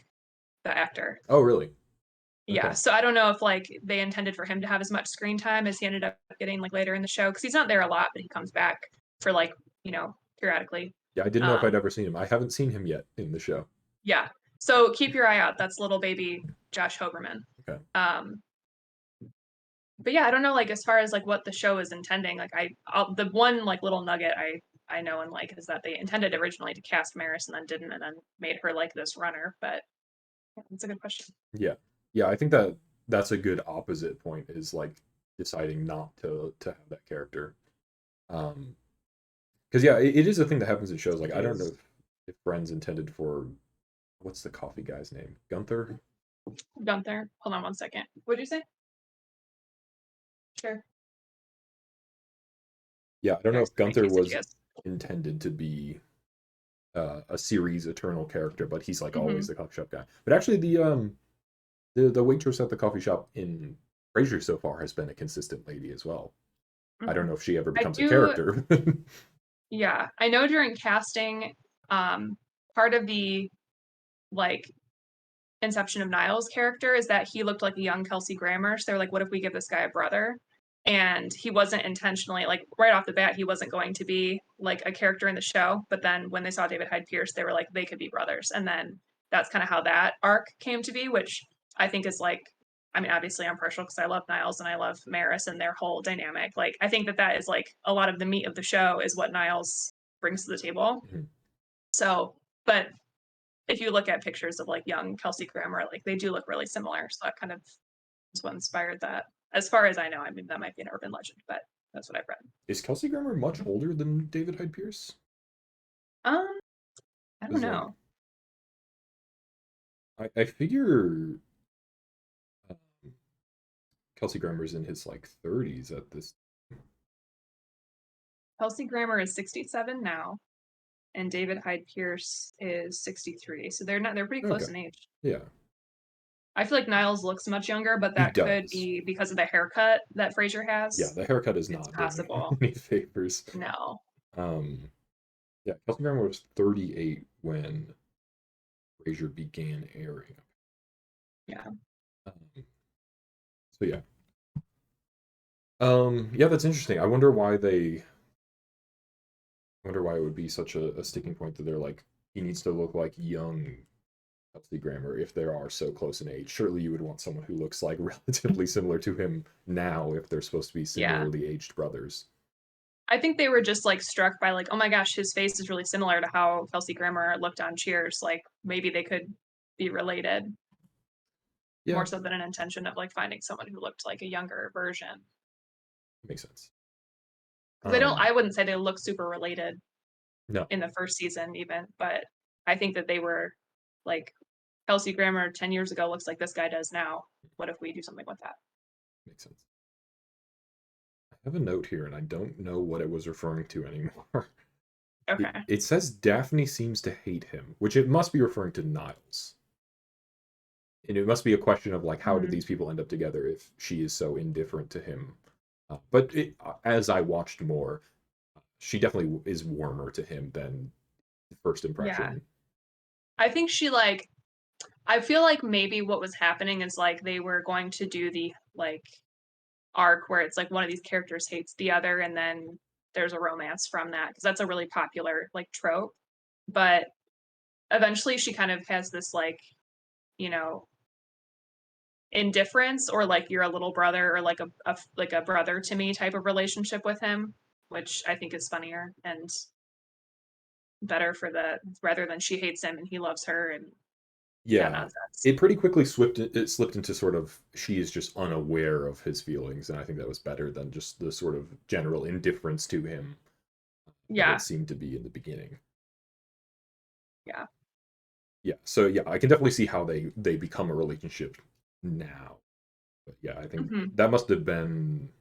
the actor. Oh, really? Yeah, Okay. so I don't know if like they intended for him to have as much screen time as he ended up getting like later in the show because he's not there a lot, but he comes back for like periodically. Yeah, I didn't know if I'd Um, ever seen him. I haven't seen him yet in the show. yeah, so keep your eye out. That's little baby Josh Hoberman. Okay. Um, but yeah, I don't know like as far as like what the show is intending. Like the one like little nugget I know and like is that they intended originally to cast Maris and then didn't and then made her like this runner. But yeah, that's a good question. Yeah. Yeah, I think that that's a good opposite point is like deciding not to have that character. Um, because yeah, it is a thing that happens in shows. Like It I don't know is if Friends intended for what's the coffee guy's name? Gunther? Gunther. Hold on one second. What'd you say? Sure. Yeah, I don't know There's if in Gunther case it was is. intended to be a series eternal character, but he's like always Mm-hmm. the coffee shop guy. But actually, the waitress at the coffee shop in Frasier so far has been a consistent lady as well. I don't Mm-hmm. know if she ever I becomes a do, character. yeah. I know during casting, part of the like inception of Niles' character is that he looked like a young Kelsey Grammer. So they're like, what if we give this guy a brother? And he wasn't intentionally like right off the bat, he wasn't going to be like a character in the show. But then when they saw David Hyde Pierce, they were like, they could be brothers. And then that's kind of how that arc came to be, which I think is like, I mean, obviously I'm partial because I love Niles and I love Maris and their whole dynamic. Like, I think that that is like a lot of the meat of the show is what Niles brings to the table. Mhm. So, but if you look at pictures of like young Kelsey Grammer, like they do look really similar. So that kind of is what inspired that. As far as I know, I mean that might be an urban legend, but that's what I've read. Is Kelsey Grammer much older than David Hyde Pierce? Um, I don't Because like know. I figure um, Kelsey Grammer's in his like 30s at this. Kelsey Grammer is 67 now, and David Hyde Pierce is 63. So they're pretty Okay, close in age. yeah, I feel like Niles looks much younger, but he that could does. be because of the haircut that Frasier Yeah, has. the haircut is It's not doing him possible. any favors. No. Um, yeah, Kelsey Grammer was 38 when Frasier began airing. Yeah. Um, so yeah, Yeah, that's interesting. I wonder why it would be such a sticking point that they're like, he needs to look like young Kelsey Grammer if they are so close in age. Surely you would want someone who looks like relatively similar to him now if they're supposed to be Yeah. similarly aged brothers. I think they were just, like, struck by, like, "Oh my gosh, his face is really similar to how Kelsey Grammer looked on Cheers," like, maybe they could be related more Yeah, so than an intention of, like, finding someone who looked like a younger version. makes sense. 'Cause they don't Um, I wouldn't say they look super related no, in the first season even, but I think that they were, like, Kelsey Grammer 10 years ago looks like this guy does now. What if we do something with that? makes sense. I have a note here and I don't know what it was referring to anymore. Okay. It says Daphne seems to hate him, which it must be referring to Niles. And it must be a question of like, how did Mm, these people end up together if she is so indifferent to him? As I watched more, she definitely is warmer to him than the first yeah. impression. I think she, like I feel like maybe what was happening is, like, they were going to do the, like, arc where it's, like, one of these characters hates the other, and then there's a romance from that because that's a really popular, like, trope, but eventually she kind of has this, like, you know, indifference or, like, you're a little brother or, like, like, a brother to me type of relationship with him, which I think is funnier and better for the rather than she hates him and he loves her and that Yeah, nonsense. it pretty quickly slipped into sort of she is just unaware of his feelings, and I think that was better than just the sort of general indifference to him that it Yeah, seemed to be in the beginning. yeah. Yeah, so yeah, I can definitely see how they become a relationship now. But yeah, I think Mhm. that must have been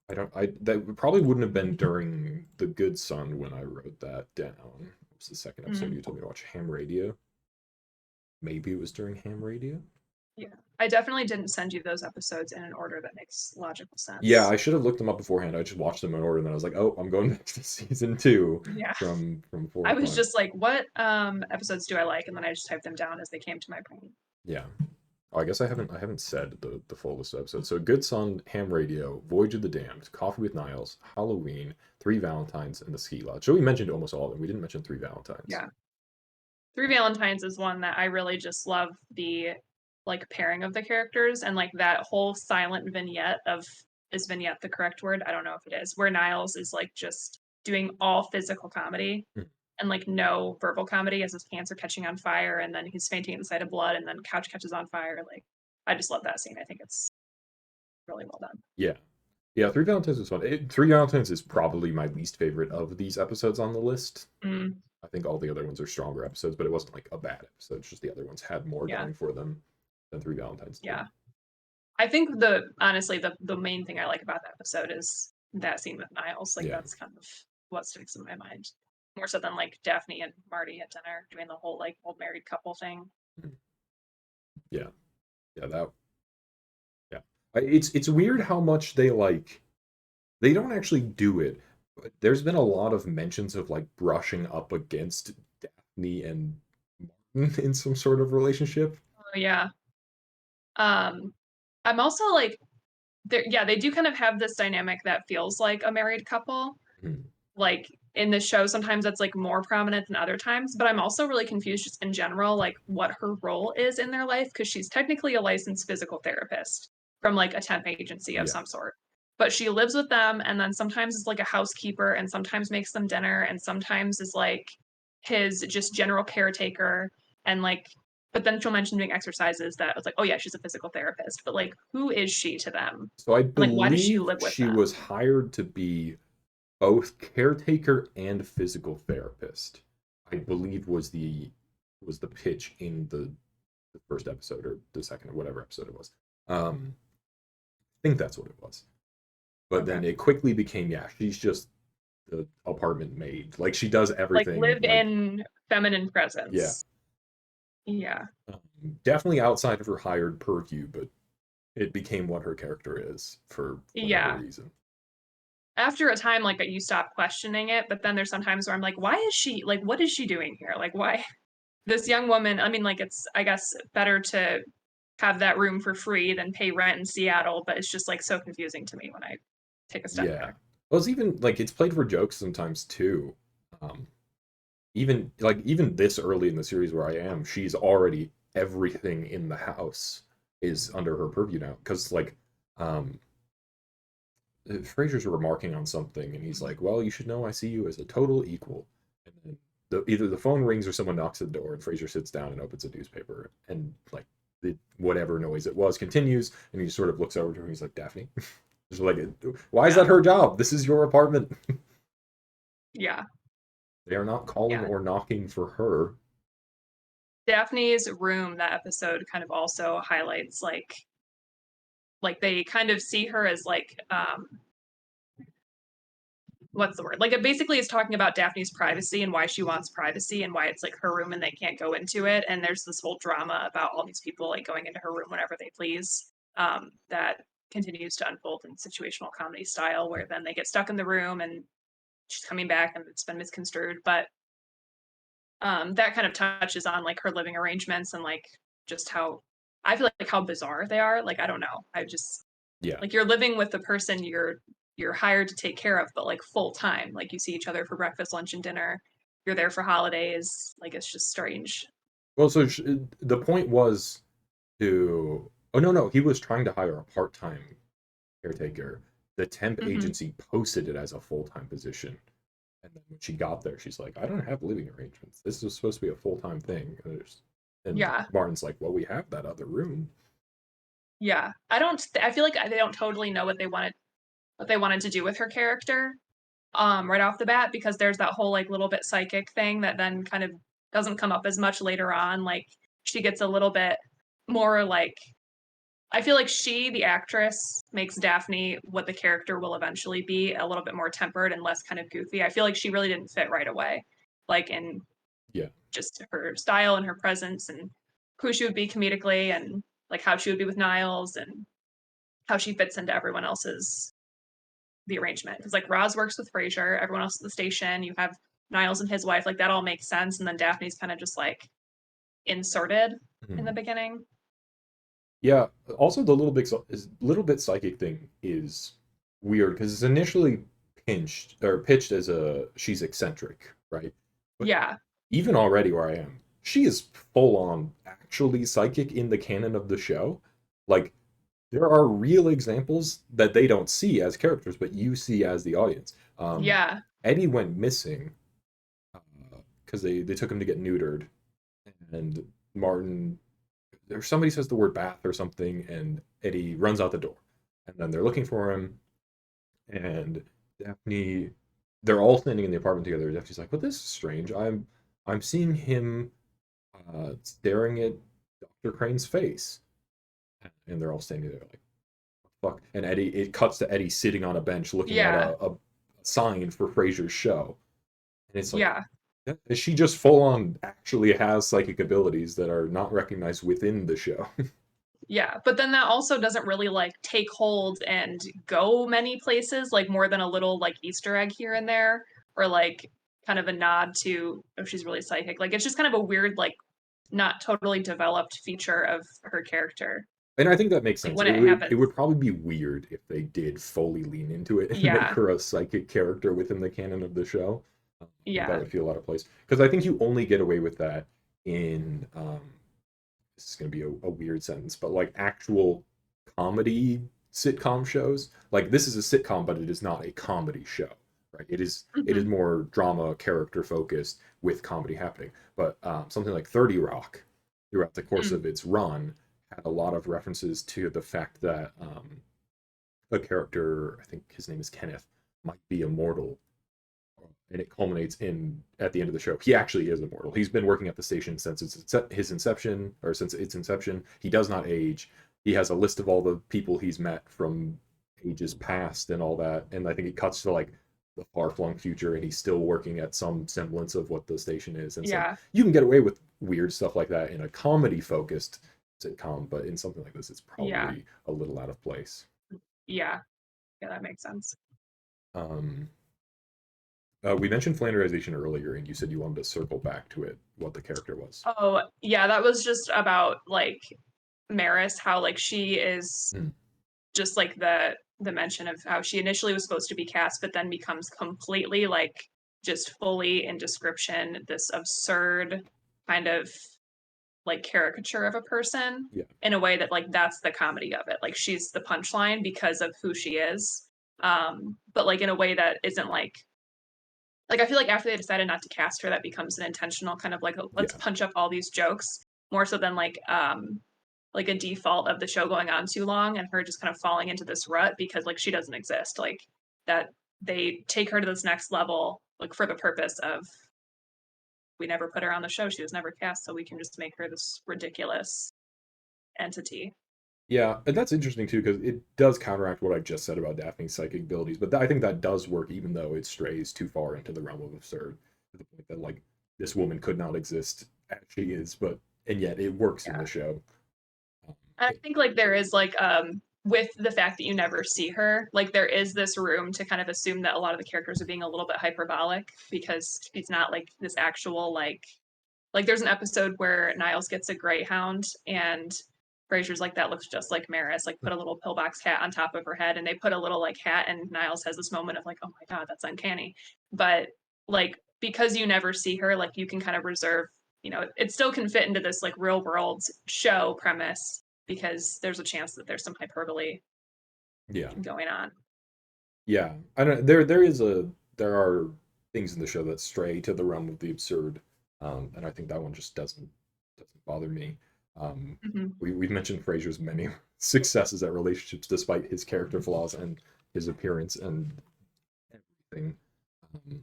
I don't I that probably wouldn't have been during The Good Son when I wrote that down. What was the second episode Mm. you told me to watch? Ham Radio? Maybe it was during Ham Radio? Yeah. I definitely didn't send you those episodes in an order that makes logical Yeah, sense. I should have looked them up beforehand. I just watched them in order, and then I was like, "Oh, I'm going back to season 2 Yeah. from 4 I or was 5." just like, "What, episodes do I like?" And then I just typed them down as they came to my brain. Yeah. Oh, I guess I haven't said the full list of episodes. So Good Son, Ham Radio, Voyage of the Damned, Coffee with Niles, Halloween, Three Valentines, and the Ski Lodge. So we mentioned almost all of them. We didn't mention Three Valentines. Yeah. Three Valentines is one that I really just love the, like, pairing of the characters and, like, that whole silent vignette of is vignette the correct word? I don't know if it is, where Niles is, like, just doing all physical comedy Hmm. and, like, no verbal comedy as his pants are catching on fire and then he's fainting at the sight of blood and then couch catches on fire, like, I just love that scene. I think it's really well done. Yeah. Yeah, Three Valentines was fun. Three Valentines is probably my least favorite of these episodes on the list. Mm, I think all the other ones are stronger episodes, but it wasn't like a bad episode. It's just the other ones had more yeah, going for them than Three Valentines did. yeah. I think the honestly, the main thing I like about that episode is that scene with Niles, like, Yeah. that's kind of what sticks in my mind, more so than, like, Daphne and Marty at dinner doing the whole, like, old married couple thing. Mhm. Yeah. Yeah, that yeah. It's weird how much they don't actually do it, but there's been a lot of mentions of like brushing up against Daphne and Martin in some sort of relationship. Oh, yeah. Um, I'm also, like yeah, they do kind of have this dynamic that feels like a married couple, Hmm. like, in the show, sometimes that's, like, more prominent than other times, but I'm also really confused just in general, like, what her role is in their life because she's technically a licensed physical therapist from, like, a temp agency of Yeah. some sort. But she lives with them and then sometimes is, like, a housekeeper and sometimes makes them dinner and sometimes is, like, his just general caretaker and, like but then she'll mention doing exercises that it's like, "Oh, yeah, she's a physical therapist," but, like, who is she to them? So I And, like, why does she believe live with she them? was hired to be both caretaker and physical therapist. I believe was the pitch in the first episode or the second or whatever episode it was. I think that's what it was. But Okay. then it quickly became, yeah, she's just the apartment maid. Like she does Like, everything. live Like in feminine yeah, presence. Yeah. definitely outside of her hired purview, but it became what her character is for whatever Yeah. reason. After a time, like, you stop questioning it, but then there's some times where I'm like, "Why is she like, what is she doing here? Like, why?" This young woman I mean, like, it's, I guess, better to have that room for free than pay rent in Seattle, but it's just like so confusing to me when I take a step Yeah. back. Well, it's even like it's played for jokes sometimes too. Um, even this early in the series where I am, she's already everything in the house is under her purview now. Because like, um, Frasier's remarking on something, and he's like, "Well, you should know I see you as a total equal." And then either the phone rings or someone knocks at the door, and Frasier sits down and opens a newspaper, and like whatever noise it was continues, and he sort of looks over to her. And he's like, "Daphne." Just like, why is Yeah. that her job? This is your apartment. Yeah. They are not calling Yeah. or knocking for her. Daphne's room, that episode kind of also highlights like they kind of see her as like what's the word? Like it basically is talking about Daphne's privacy and why she wants privacy and why it's like her room and they can't go into it. And there's this whole drama about all these people like going into her room whenever they please. That continues to unfold in situational comedy style, where then they get stuck in the room and she's coming back and it's been misconstrued. But that kind of touches on like her living arrangements and like just how I feel like how bizarre they are. Like I don't know. I just Yeah. like you're living with the person you're hired to take care of, but like full time. Like you see each other for breakfast, lunch, and dinner. You're there for holidays. Like it's just strange. Well, so the point was to. Oh no, no, he was trying to hire a part-time caretaker. The temp Hmm. agency posted it as a full-time position, and then when she got there, she's like, "I don't have living arrangements. This is supposed to be a full-time thing." And Yeah, Martin's like, "Well, we have that other room." yeah. I don't. I feel like they don't totally know what they wanted to do with her character. Right off the bat, because there's that whole like little bit psychic thing that then kind of doesn't come up as much later on. Like she gets a little bit more like I feel like she, the actress, makes Daphne what the character will eventually be, a little bit more tempered and less kind of goofy. I feel like she really didn't fit right away, like in Yeah. just her style and her presence and who she would be comedically and like how she would be with Niles and how she fits into everyone else's the arrangement. Because like Roz works with Frasier, everyone else at the station, you have Niles and his wife, like that all makes sense. And then Daphne's kind of just like inserted in the Mhm. beginning. Yeah. Also, the little bit psychic thing is weird because it's initially pinched or pitched as a she's eccentric, right? But Yeah. even already where I am, she is full on actually psychic in the canon of the show. Like there are real examples that they don't see as characters, but you see as the audience. Yeah. Eddie went missing because they took him to get neutered, and Martin or somebody says the word bath or something, and Eddie runs out the door, and then they're looking for him, and Daphne, they're all standing in the apartment together. Daphne's like, "But this is strange. I'm seeing him staring at Dr. Crane's face," and they're all standing there like, "Fuck!" And Eddie, it cuts to Eddie sitting on a bench looking at Yeah. a sign for Frasier's show, and it's like, Yeah. yeah, she just full on actually has psychic abilities that are not recognized within the show. Yeah, but then that also doesn't really like take hold and go many places, like more than a little like Easter egg here and there, or like kind of a nod to oh she's really psychic. Like it's just kind of a weird like not totally developed feature of her character. And I think that makes Like sense. when It it would it happens. would probably be weird if they did fully lean into it and make Yeah, her a psychic character within the canon of the show. I think that yeah, would feel out of place because I think you only get away with that in this is going to be a weird sentence, but like actual comedy sitcom shows. Like this is a sitcom, but it is not a comedy show, right? It is hmm more drama, character focused with comedy happening. But something like 30 Rock, throughout the course mm, of its run, had a lot of references to the fact that a character, I think his name is Kenneth, might be immortal, and it culminates in at the end of the show. He actually is immortal. He's been working at the station since his inception, or since its inception. He does not age. He has a list of all the people he's met from ages past and all that. And I think it cuts to like the far flung future, and he's still working at some semblance of what the station is. And it's like yeah, you can get away with weird stuff like that in a comedy focused sitcom, but in something like this, it's yeah, probably a little out of place. yeah, yeah. That makes sense. Um, we mentioned flanderization earlier, and you said you wanted to circle back to it, what the character was. Oh, yeah, that was just about like Maris, how like she is Mm, just like the mention of how she initially was supposed to be cast, but then becomes completely like just fully in description this absurd kind of like caricature of a person yeah, in a way that like that's the comedy of it. Like she's the punchline because of who she is. But like in a way that isn't like I feel like after they decided not to cast her, that becomes an intentional kind of like let's yeah, punch up all these jokes more so than like a default of the show going on too long and her just kind of falling into this rut because like she doesn't exist. Like that they take her to this next level like for the purpose of we never put her on the show. She was never cast, so we can just make her this ridiculous entity. yeah. And that's interesting too because it does counteract what I just said about Daphne's psychic abilities. But I think that does work, even though it strays too far into the realm of absurd, to the point that like this woman could not exist as she is, but and yet it works in Yeah. the show. Um, And I think like there is like with the fact that you never see her, like there is this room to kind of assume that a lot of the characters are being a little bit hyperbolic because she's not like this actual like there's an episode where Niles gets a greyhound and Frasier's like that looks just like Maris, like put a little pillbox hat on top of her head and they put a little like hat and Niles has this moment of like, oh my God, that's uncanny. But like because you never see her, like you can kind of reserve, it still can fit into this like real world show premise because there's a chance that there's some hyperbole yeah, going on. yeah. I don't. There are things in the show that stray to the realm of the absurd, and I think that one just doesn't bother me. Um, Hmm. we've mentioned Frasier's many successes at relationships, despite his character flaws and his appearance and everything. Um,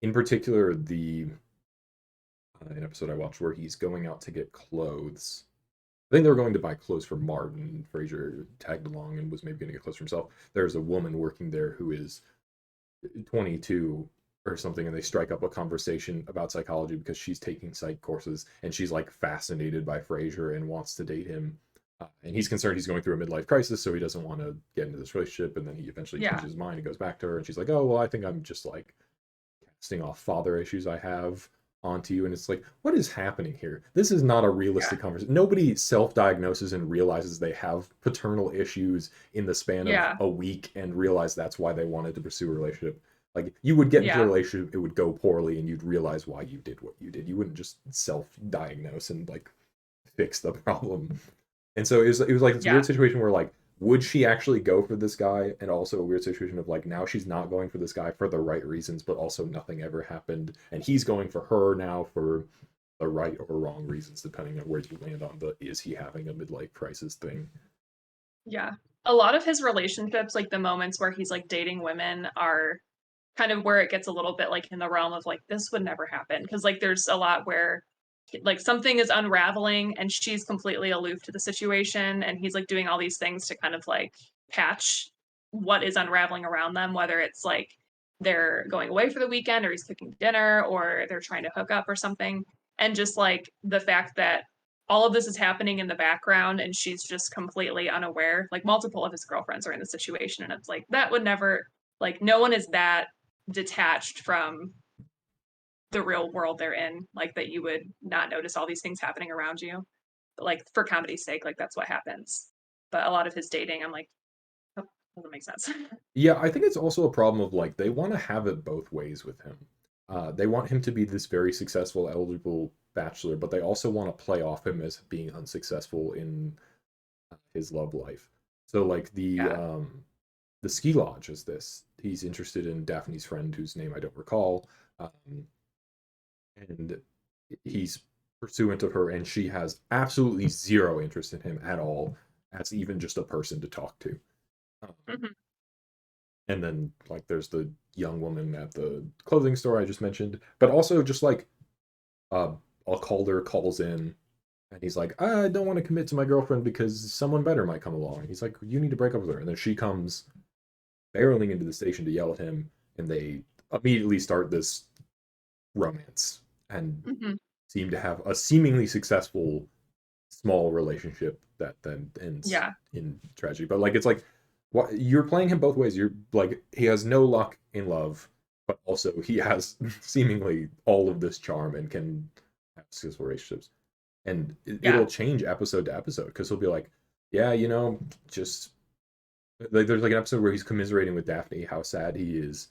in particular, the an episode I watched where he's going out to get clothes. I think they were going to buy clothes for Martin. Frasier tagged along and was maybe going to get clothes for himself. There's a woman working there who is 22 or something, and they strike up a conversation about psychology because she's taking psych courses and she's like fascinated by Frasier and wants to date him. And he's concerned he's going through a midlife crisis, so he doesn't want to get into this relationship. And then he eventually Yeah. changes his mind and goes back to her. And she's like, "Oh, well, I think I'm just like casting off father issues I have onto you." And it's like, what is happening here? This is not a Yeah. realistic conversation. Nobody self-diagnoses and realizes they have paternal issues in the span of Yeah. a week and realize that's why they wanted to pursue a relationship. Like you would get into a Yeah. relationship, it would go poorly, and you'd realize why you did what you did. You wouldn't just self-diagnose and like fix the problem. And so it was like this Yeah. weird situation where like would she actually go for this guy, and also a weird situation of like now she's not going for this guy for the right reasons, but also nothing ever happened and he's going for her now for the right or wrong reasons depending on where you land on the is he having a midlife crisis thing. Yeah. A lot of his relationships, like the moments where he's like dating women, are kind of where it gets a little bit like in the realm of like this would never happen because like there's a lot where like something is unraveling and she's completely aloof to the situation and he's like doing all these things to kind of like patch what is unraveling around them, whether it's like they're going away for the weekend or he's cooking dinner or they're trying to hook up or something, and just like the fact that all of this is happening in the background and she's just completely unaware. Like multiple of his girlfriends are in the situation and it's like that would never, like no one is that detached from the real world they're in, like that you would not notice all these things happening around you. But like for comedy's sake, like that's what happens. But a lot of his dating, I'm like, oh, doesn't make sense. Yeah, I think it's also a problem of like they want to have it both ways with him. They want him to be this very successful eligible bachelor, but they also want to play off him as being unsuccessful in his love life. So like Yeah. the ski lodge is this. He's interested in Daphne's friend whose name I don't recall, and he's pursuant of her, and she has absolutely zero interest in him at all as even just a person to talk to. Um, Hmm. and then like there's the young woman at the clothing store I just mentioned, but also just like uh, a Calder calls in and he's like, I don't want to commit to my girlfriend because someone better might come along. He's like, you need to break up with her. And then she comes barreling into the station to yell at him, and they immediately start this romance and Hmm. seem to have a seemingly successful small relationship that then ends Yeah. in tragedy. But like it's like what you're playing him both ways. You're like he has no luck in love, but also he has seemingly all of this charm and can have successful relationships. and Yeah. it'll change episode to episode because he'll be like, yeah, just like there's like an episode where he's commiserating with Daphne how sad he is,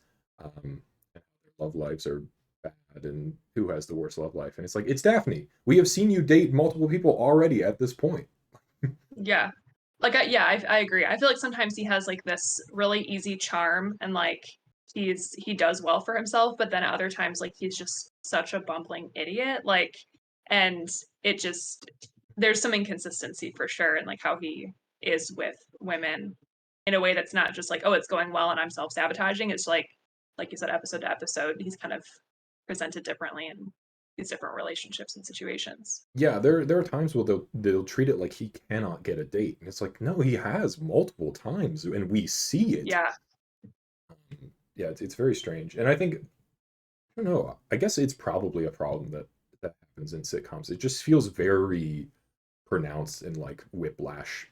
and how their love lives are bad, and who has the worst love life, and it's like it's Daphne. We have seen you date multiple people already at this point. Yeah. Like I agree. I feel like sometimes he has like this really easy charm and like he does well for himself, but then at other times like he's just such a bumbling idiot. Like and it just there's some inconsistency for sure in like how he is with women in a way that's not just like, oh, it's going well and I'm self-sabotaging. It's like you said, episode to episode, he's kind of presented differently in these different relationships and situations. Yeah, there are times where they'll treat it like he cannot get a date, and it's like no, he has multiple times, and we see it. Yeah. Yeah, it's very strange, and I don't know. I guess it's probably a problem that happens in sitcoms. It just feels very pronounced in like Whiplash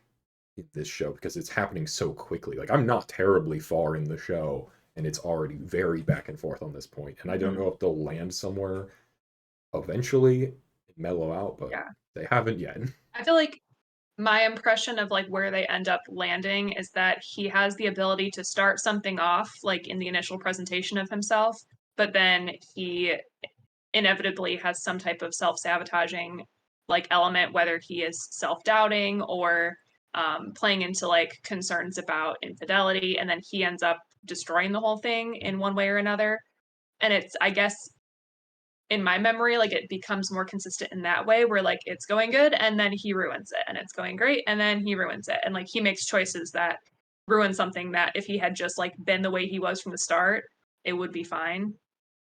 in this show because it's happening so quickly. Like I'm not terribly far in the show, and it's already very back and forth on this point, and I don't Mhm. know if they'll land somewhere eventually and mellow out, but Yeah. they haven't yet. I feel like my impression of like where they end up landing is that he has the ability to start something off like in the initial presentation of himself, but then he inevitably has some type of self-sabotaging like element, whether he is self-doubting or playing into like concerns about infidelity, and then he ends up destroying the whole thing in one way or another. And it's, I guess, in my memory, like it becomes more consistent in that way where like it's going good and then he ruins it and it's going great and then he ruins it. And like he makes choices that ruin something that if he had just like been the way he was from the start, it would be fine.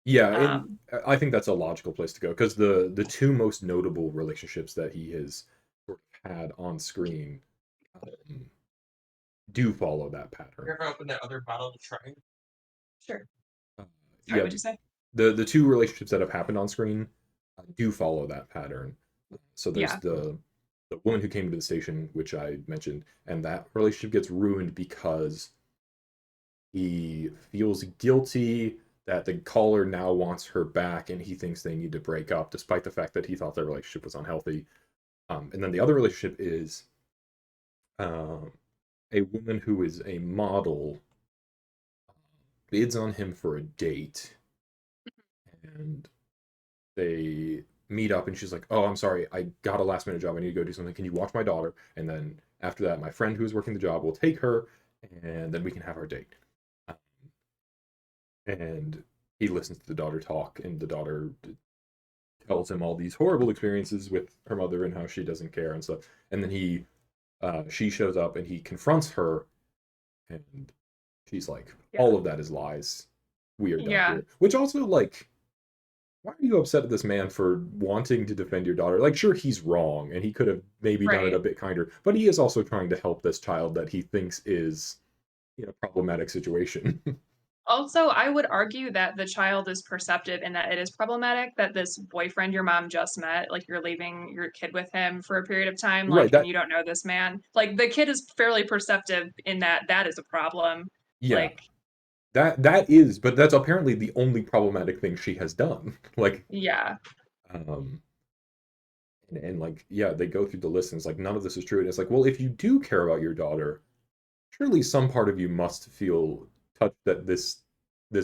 Yeah, and Um I think that's a logical place to go because the two most notable relationships that he has sort of had on screen um, do follow that You pattern. ever open that other bottle to try? sure. Uh, Sorry, yeah, what'd you say? the two relationships that have happened on screen do follow that pattern. So there's Yeah. the woman who came to the station, which I mentioned, and that relationship gets ruined because he feels guilty that the caller now wants her back, and he thinks they need to break up, despite the fact that he thought their relationship was unhealthy. And then the other relationship is um, a woman who is a model bids on him for a date, and they meet up, and she's like, "Oh, I'm sorry, I got a last minute job. I need to go do something. Can you watch my daughter?" And then after that, my friend who is working the job will take her, and then we can have our date. Um, and he listens to the daughter talk, and the daughter tells him all these horrible experiences with her mother and how she doesn't care and stuff. And then she shows up and he confronts her, and she's like, Yeah. "All of that is lies. We are done Yeah. here." Which also, like, why are you upset at this man for wanting to defend your daughter? Like, sure, he's wrong, and he could have maybe done it a Right. bit kinder, but he is also trying to help this child that he thinks is in a problematic situation. Also, I would argue that the child is perceptive and that it is problematic that this boyfriend your mom just met, like you're leaving your kid with him for a period of time, like, Right, and that you don't know this man. Like the kid is fairly perceptive in that that is a problem. yeah, Like, that is, but that's apparently the only problematic thing she has done. Like, yeah, um, and like, yeah, they go through the list, and it's like none of this is true. And it's like, well, if you do care about your daughter, surely some part of you must feel touched that this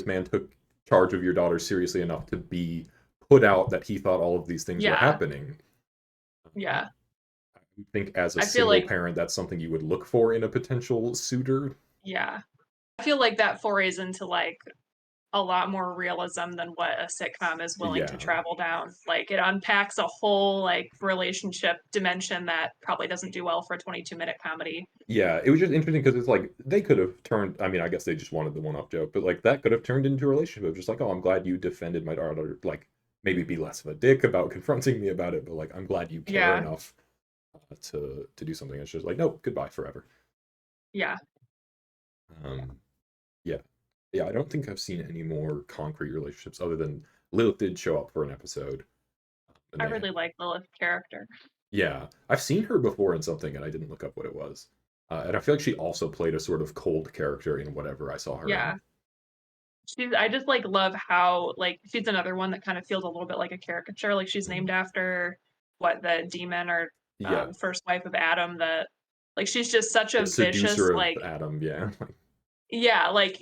man took charge of your daughter seriously enough to be put out that he thought all of these things were yeah, happening. yeah. I would think as a I feel single like, parent, that's something you would look for in a potential suitor. yeah. I feel like that forays into like a lot more realism than what a sitcom is willing to Yeah. travel down. Like it unpacks a whole like relationship dimension that probably doesn't do well for a 22-minute comedy. Yeah, it was just interesting because it's like they could have turned. I mean, I guess they just wanted the one-off joke, but like that could have turned into a relationship of just like, oh, I'm glad you defended my daughter. Like maybe be less of a dick about confronting me about it, but like I'm glad you care Yeah, enough to do something. It's just like, nope, goodbye forever. yeah. Um, yeah, yeah. I don't think I've seen any more concrete relationships other than Lilith did show up for an episode, and I they really like Lilith's character. yeah, I've seen her before in something, and I didn't look up what it was. And I feel like she also played a sort of cold character in whatever I saw her in. Yeah. I just like love how like she's another one that kind of feels a little bit like a caricature. Like she's Mm. named after what, the demon or, Yeah, first wife of Adam, that like, she's just such the a vicious, seducer of like Adam. Yeah, yeah, like,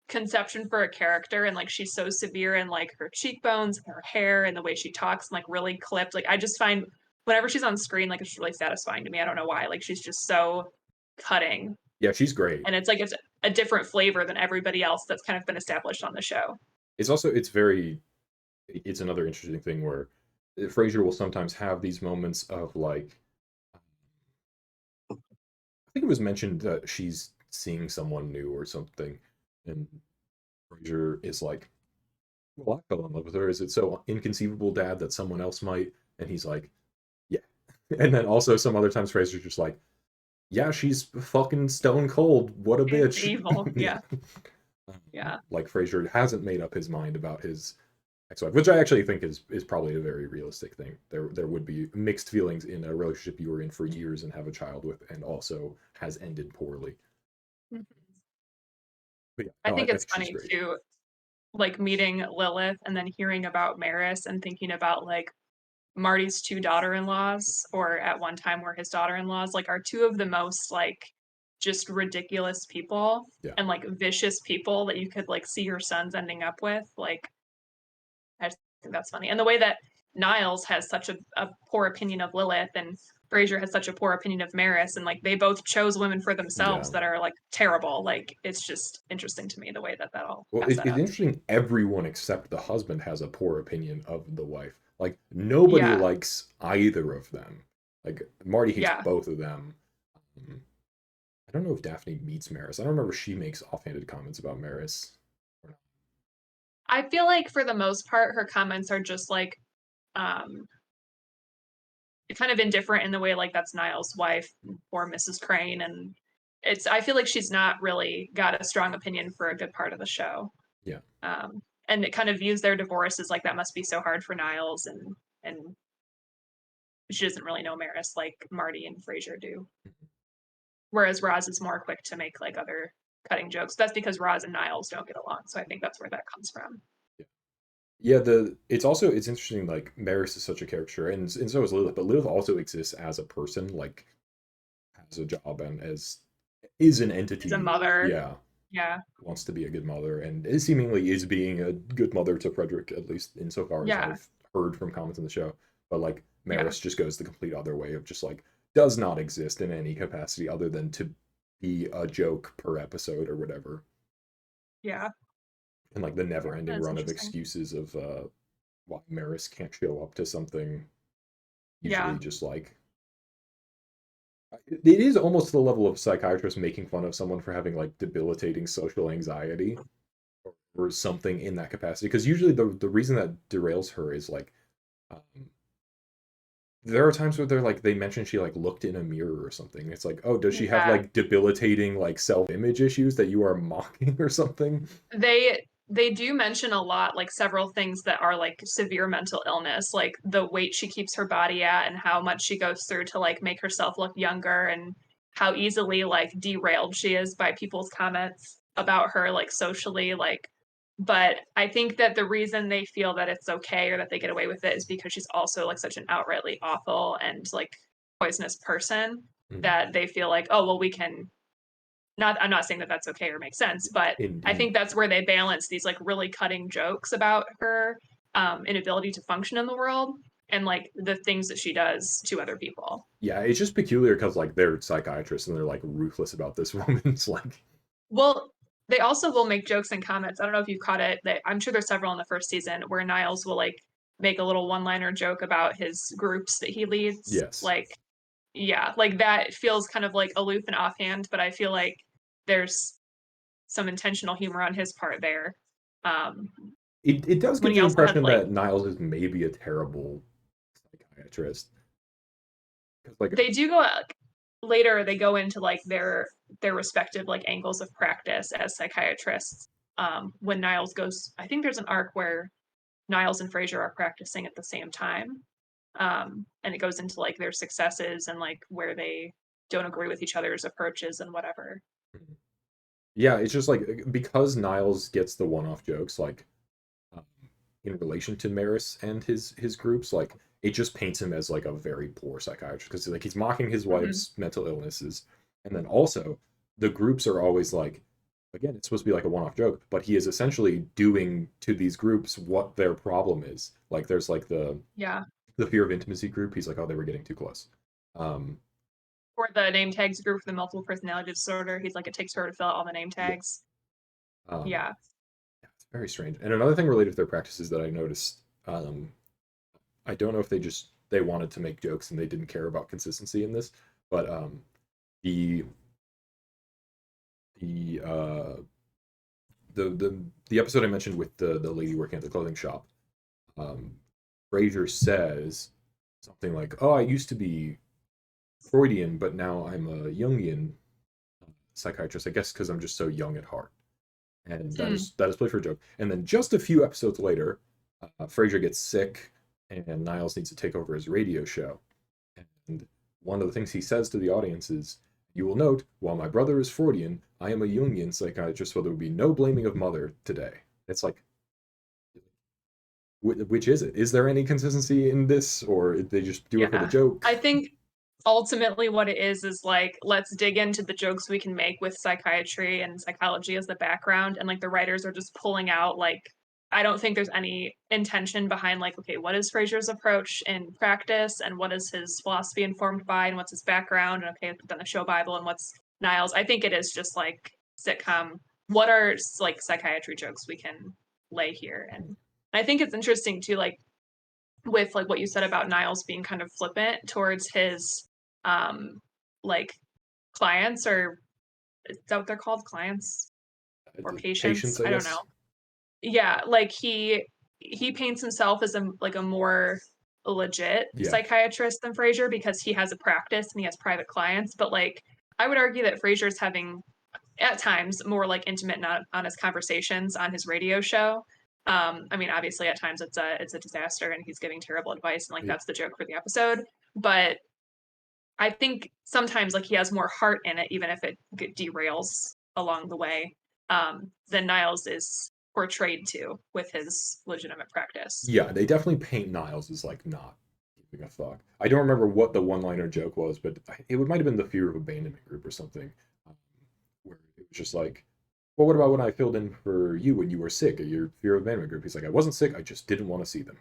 conception for a character, and, like, she's so severe in, like, her cheekbones, and her hair, and the way she talks, and, like, really clipped, like, I just find whenever she's on screen, like, it's really satisfying to me, I don't know why, like, she's just so cutting, yeah, she's great. and it's like it's a different flavor than everybody else that's kind of been established on the show. It's also it's very it's another interesting thing where Frasier will sometimes have these moments of like I think it was mentioned that she's seeing someone new or something, and Frasier is like, "Well, I fell in love with her. Is it so inconceivable, Dad, that someone else might?" And he's like, "Yeah." And then also some other times Frasier's just like, "Yeah, she's fucking stone cold. What a It's bitch." evil, Yeah. yeah, yeah. Like Frasier hasn't made up his mind about his ex-wife, which I actually think is probably a very realistic thing. There would be mixed feelings in a relationship you were in for years and have a child with, and also has ended poorly. Mhm. But yeah, I no, I think it's think she's funny great. too, like, meeting Lilith and then hearing about Maris and thinking about, like, Marty's 2 daughter-in-laws, or at one time were his daughter-in-laws, like, are 2 of the most, like, just ridiculous people Yeah, and, like, vicious people that you could, like, see your sons ending up with, like, I just think that's funny, and the way that Niles has such a poor opinion of Lilith and Frasier has such a poor opinion of Maris, and, like, they both chose women for themselves yeah. that are, like, terrible, like, it's just interesting to me the way that that all Well, got set it's up. interesting. Everyone except the husband has a poor opinion of the wife. Like nobody Yeah, likes either of them. Like Marty hates yeah. both of them. Um, I don't know if Daphne meets Maris. I don't remember if she makes offhanded comments about Maris. I feel like for the most part, her comments are just, like, um, kind of indifferent in the way, like, that's Niles' wife or Mrs. Crane, and it's I feel like she's not really got a strong opinion for a good part of the show. Yeah. And it kind of views their divorce as, like, that must be so hard for Niles, and she doesn't really know Maris like Marty and Frasier do. Whereas Roz is more quick to make, like, other cutting jokes. That's because Roz and Niles don't get along, so I think that's where that comes from. Yeah. Yeah, the it's also it's interesting. Like Maris is such a character, and so is Lilith. But Lilith also exists as a person, like has a job and as is an As a entity. mother, Yeah, yeah, wants to be a good mother, and is seemingly is being a good mother to Frederick, at least insofar as yeah, I've heard from comments on the show. But like yeah, Maris just goes the complete other way of just like does not exist in any capacity other than to be a joke per episode or whatever, yeah. and like the never-ending That's run of interesting. excuses of why Maris can't show up to something. Yeah, Usually, just like it is almost to the level of psychiatrists making fun of someone for having like debilitating social anxiety or something in that capacity. Because usually the reason that derails her is like um, there are times where they're like they mention she like looked in a mirror or something. It's like, oh, does she have yeah. like debilitating like self-image issues that you are mocking or something? They do mention a lot, like, several things that are, like, severe mental illness, like, the weight she keeps her body at and how much she goes through to, like, make herself look younger and how easily, like, derailed she is by people's comments about her, like, socially, like but I think that the reason they feel that it's okay or that they get away with it is because she's also, like, such an outrightly awful and, like, poisonous person Mhm. that they feel like, "Oh, well, we can not I'm not saying that that's okay or makes sense, but I Indeed. think that's where they balance these, like, really cutting jokes about her, inability to function in the world and, like, the things that she does to other people. Yeah, it's just peculiar because like they're psychiatrists and they're like ruthless about this woman's like Well, they also will make jokes and comments. I don't know if you caught it, that I'm sure there's several in the first season where Niles will, like, make a little one-liner joke about his groups that he leads, yes. like yeah, like, that feels kind of, like, aloof and offhand, but I feel like there's some intentional humor on his part there. Um, It does when give he the also has, impression like that Niles is maybe a terrible psychiatrist. 'Cause, like, they do go later, they go into, like, their respective, like, angles of practice as psychiatrists, when Niles goes I think there's an arc where Niles and Frasier are practicing at the same time, and it goes into, like, their successes and, like, where they don't agree with each other's approaches and whatever. yeah, it's just like because Niles gets the one-off jokes, like um, in relation to Maris and his groups, like it just paints him as like a very poor psychiatrist because like he's mocking his Mhm. wife's mental illnesses, and then also the groups are always like, again, it's supposed to be like a one-off joke, but he is essentially doing to these groups what their problem is. Like there's like Yeah. the fear of intimacy group. He's like, oh, they were getting too close. Um, Or the name tags group for the multiple personality disorder. He's like, it takes her to fill out all the name yeah, tags. um, Yeah. yeah, it's very strange. And another thing related to their practices that I noticed, I don't know if they wanted to make jokes and they didn't care about consistency in this, but the the uh the episode I mentioned with the lady working at the clothing shop, um, Frasier says something like, "Oh, I used to be Freudian, but now I'm a Jungian psychiatrist. I guess because I'm just so young at heart." And Hmm. that is played for a joke. And then just a few episodes later, Frasier gets sick, and Niles needs to take over his radio show. And one of the things he says to the audience is, "You will note, while my brother is Freudian, I am a Jungian psychiatrist, so there would be no blaming of mother today." It's like, which is it? Is there any consistency in this, or did they just do it for the Yeah. joke? I think ultimately what it is like, let's dig into the jokes we can make with psychiatry and psychology as the background. And like the writers are just pulling out, like, I don't think there's any intention behind, like, okay, what is Fraser's approach in practice and what is his philosophy informed by and what's his background? And okay, put on the show Bible and what's Niles. I think it is just like sitcom. What are like psychiatry jokes we can lay here? And I think it's interesting too, like with like what you said about Niles being kind of flippant towards his um like clients, or is that what they're called, clients or patients, Patience, I I don't know. guess. Yeah, like he paints himself as a like a more legit Yeah, psychiatrist than Frasier because he has a practice and he has private clients, but like I would argue that Frasier's having at times more like intimate and honest conversations on his radio show. I mean, obviously, at times it's a disaster, and he's giving terrible advice, and like yeah, that's the joke for the episode. But I think sometimes like he has more heart in it, even if it derails along the way, than Niles is portrayed to with his legitimate practice. yeah. They definitely paint Niles as like not giving a fuck. I don't remember what the one-liner joke was, but it might have been the fear of abandonment group or something, um, where it was just like, "Well, what about when I filled in for you when you were sick at your fear of abandonment group?" He's like, "I wasn't sick. I just didn't want to see them,"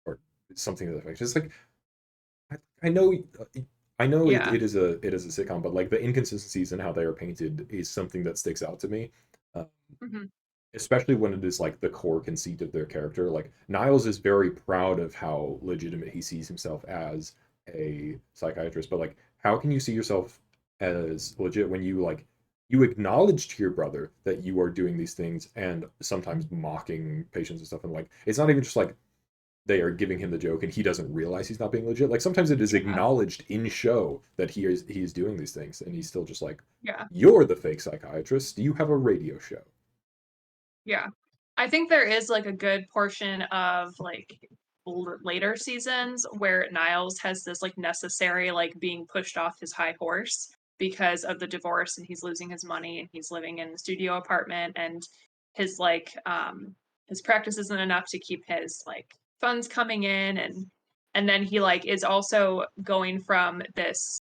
or something to that effect. It's like I know. I know Yeah. it is a sitcom, but like the inconsistencies in how they are painted is something that sticks out to me. Um, Hmm. Especially when it is like the core conceit of their character. Like Niles is very proud of how legitimate he sees himself as a psychiatrist, but like how can you see yourself as legit when you like you acknowledge to your brother that you are doing these things and sometimes mocking patients and stuff, and like it's not even just like they are giving him the joke and he doesn't realize he's not being legit. Like sometimes it is Yeah. acknowledged in show that he is doing these things and he's still just like, Yeah. "You're the fake psychiatrist. You have a radio show." Yeah. I think there is like a good portion of like later seasons where Niles has this like necessary like being pushed off his high horse because of the divorce, and he's losing his money and he's living in the studio apartment, and his like his practice isn't enough to keep his like funds coming in, and then he like is also going from this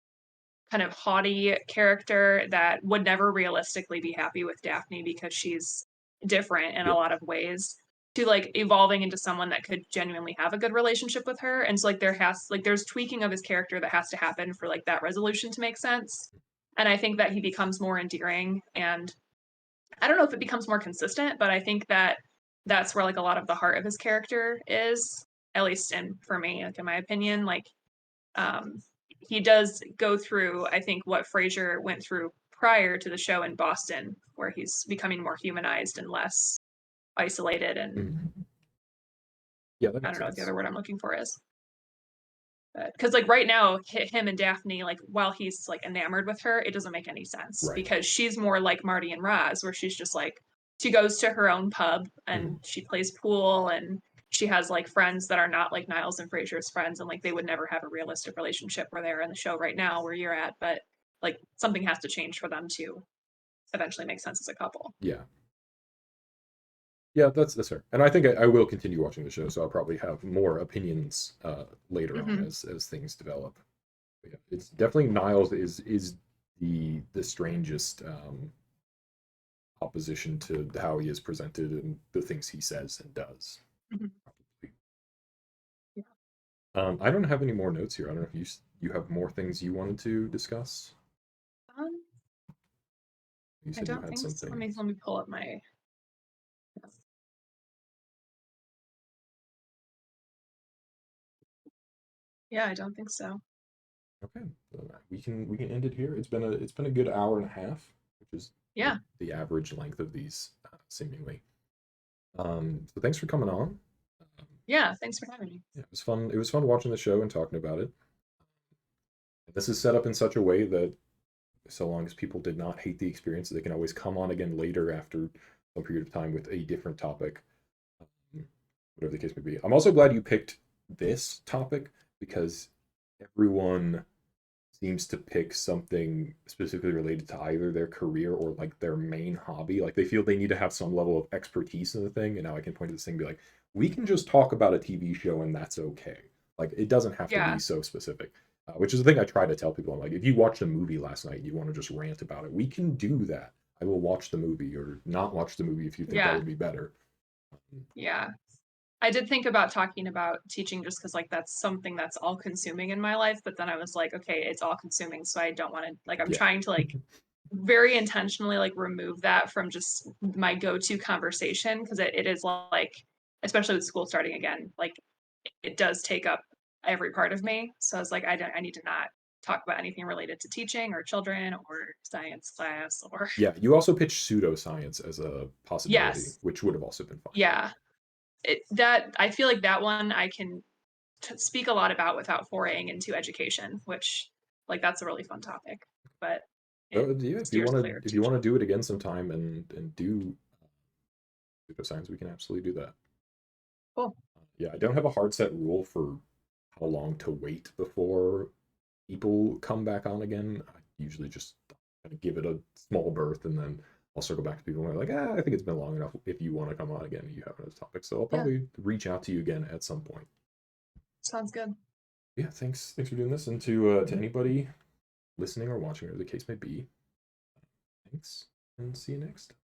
kind of haughty character that would never realistically be happy with Daphne because she's different in a Yeah. lot of ways, to like evolving into someone that could genuinely have a good relationship with her. And so like there's tweaking of his character that has to happen for like that resolution to make sense. And I think that he becomes more endearing, and I don't know if it becomes more consistent, but I think that that's where like a lot of the heart of his character is, at least in for me, like in my opinion. Like um, he does go through, I think, what Frasier went through prior to the show in Boston, where he's becoming more humanized and less isolated. And Mhm. Yeah, that I makes don't know what the sense. other word I'm looking for is. Because like right now, him and Daphne, like while he's like enamored with her, it doesn't make any sense Right. because she's more like Marty and Roz, where she's just like she goes to her own pub Mhm. and she plays pool, and she has like friends that are not like Niles and Frasier's friends, and like they would never have a realistic relationship where they're in the show right now where you're at. But like something has to change for them to eventually make sense as a couple. Yeah. Yeah, that's fair. And I think I will continue watching the show, so I'll probably have more opinions later on Hmm. as things develop. But yeah, it's definitely Niles is the strangest opposition to how he is presented and the things he says and does. Hmm. Probably. Yeah. I don't have any more notes here. I don't know if you have more things you wanted to discuss. Um, You I said you don't had think so. something. Let me pull up my. Yeah, I don't think so. Okay, we can end it here. It's been a good hour and a half, which is Yeah, the average length of these, seemingly. So thanks for coming on. Um, yeah. Thanks for having me. yeah, it was fun. It was fun watching the show and talking about it. This is set up in such a way that so long as people did not hate the experience, they can always come on again later after some period of time with a different topic, um, whatever the case may be. I'm also glad you picked this topic because everyone seems to pick something specifically related to either their career or like their main hobby. Like they feel they need to have some level of expertise in the thing. And now I can point to this thing and be like, we can just talk about a TV show and that's okay. Like it doesn't have to be Yeah, so specific. Which is the thing I try to tell people. I'm like, if you watched a movie last night and you want to just rant about it, we can do that. I will watch the movie or not watch the movie if you think that yeah, would be better. yeah. I did think about talking about teaching just because, like, that's something that's all consuming in my life. But then I was like, okay, it's all consuming. So I don't want to, like, I'm Yeah. trying to, like, very intentionally, like, remove that from just my go to conversation because it is like, especially with school starting again, like, it does take up every part of me. So I was like, I need to not talk about anything related to teaching or children or science class or, Yeah. You also pitched pseudoscience as a possibility, yes, which would have also been fine. yeah. That I feel like that one I can speak a lot about without foraying into education, which like that's a really fun topic, but it Yeah, steers clear of if you want to teaching. do it again sometime and do pseudoscience, we can absolutely do that. Cool. Yeah, I don't have a hard set rule for how long to wait before people come back on again. I usually just kind of give it a small berth and then I'll circle back to people who are like, I think it's been long enough if you want to come on again and you have another topic. So I'll Yeah, probably reach out to you again at some point. sounds good. Yeah, thanks for doing this. And to anybody listening or watching, or the case may be, thanks and see you next time.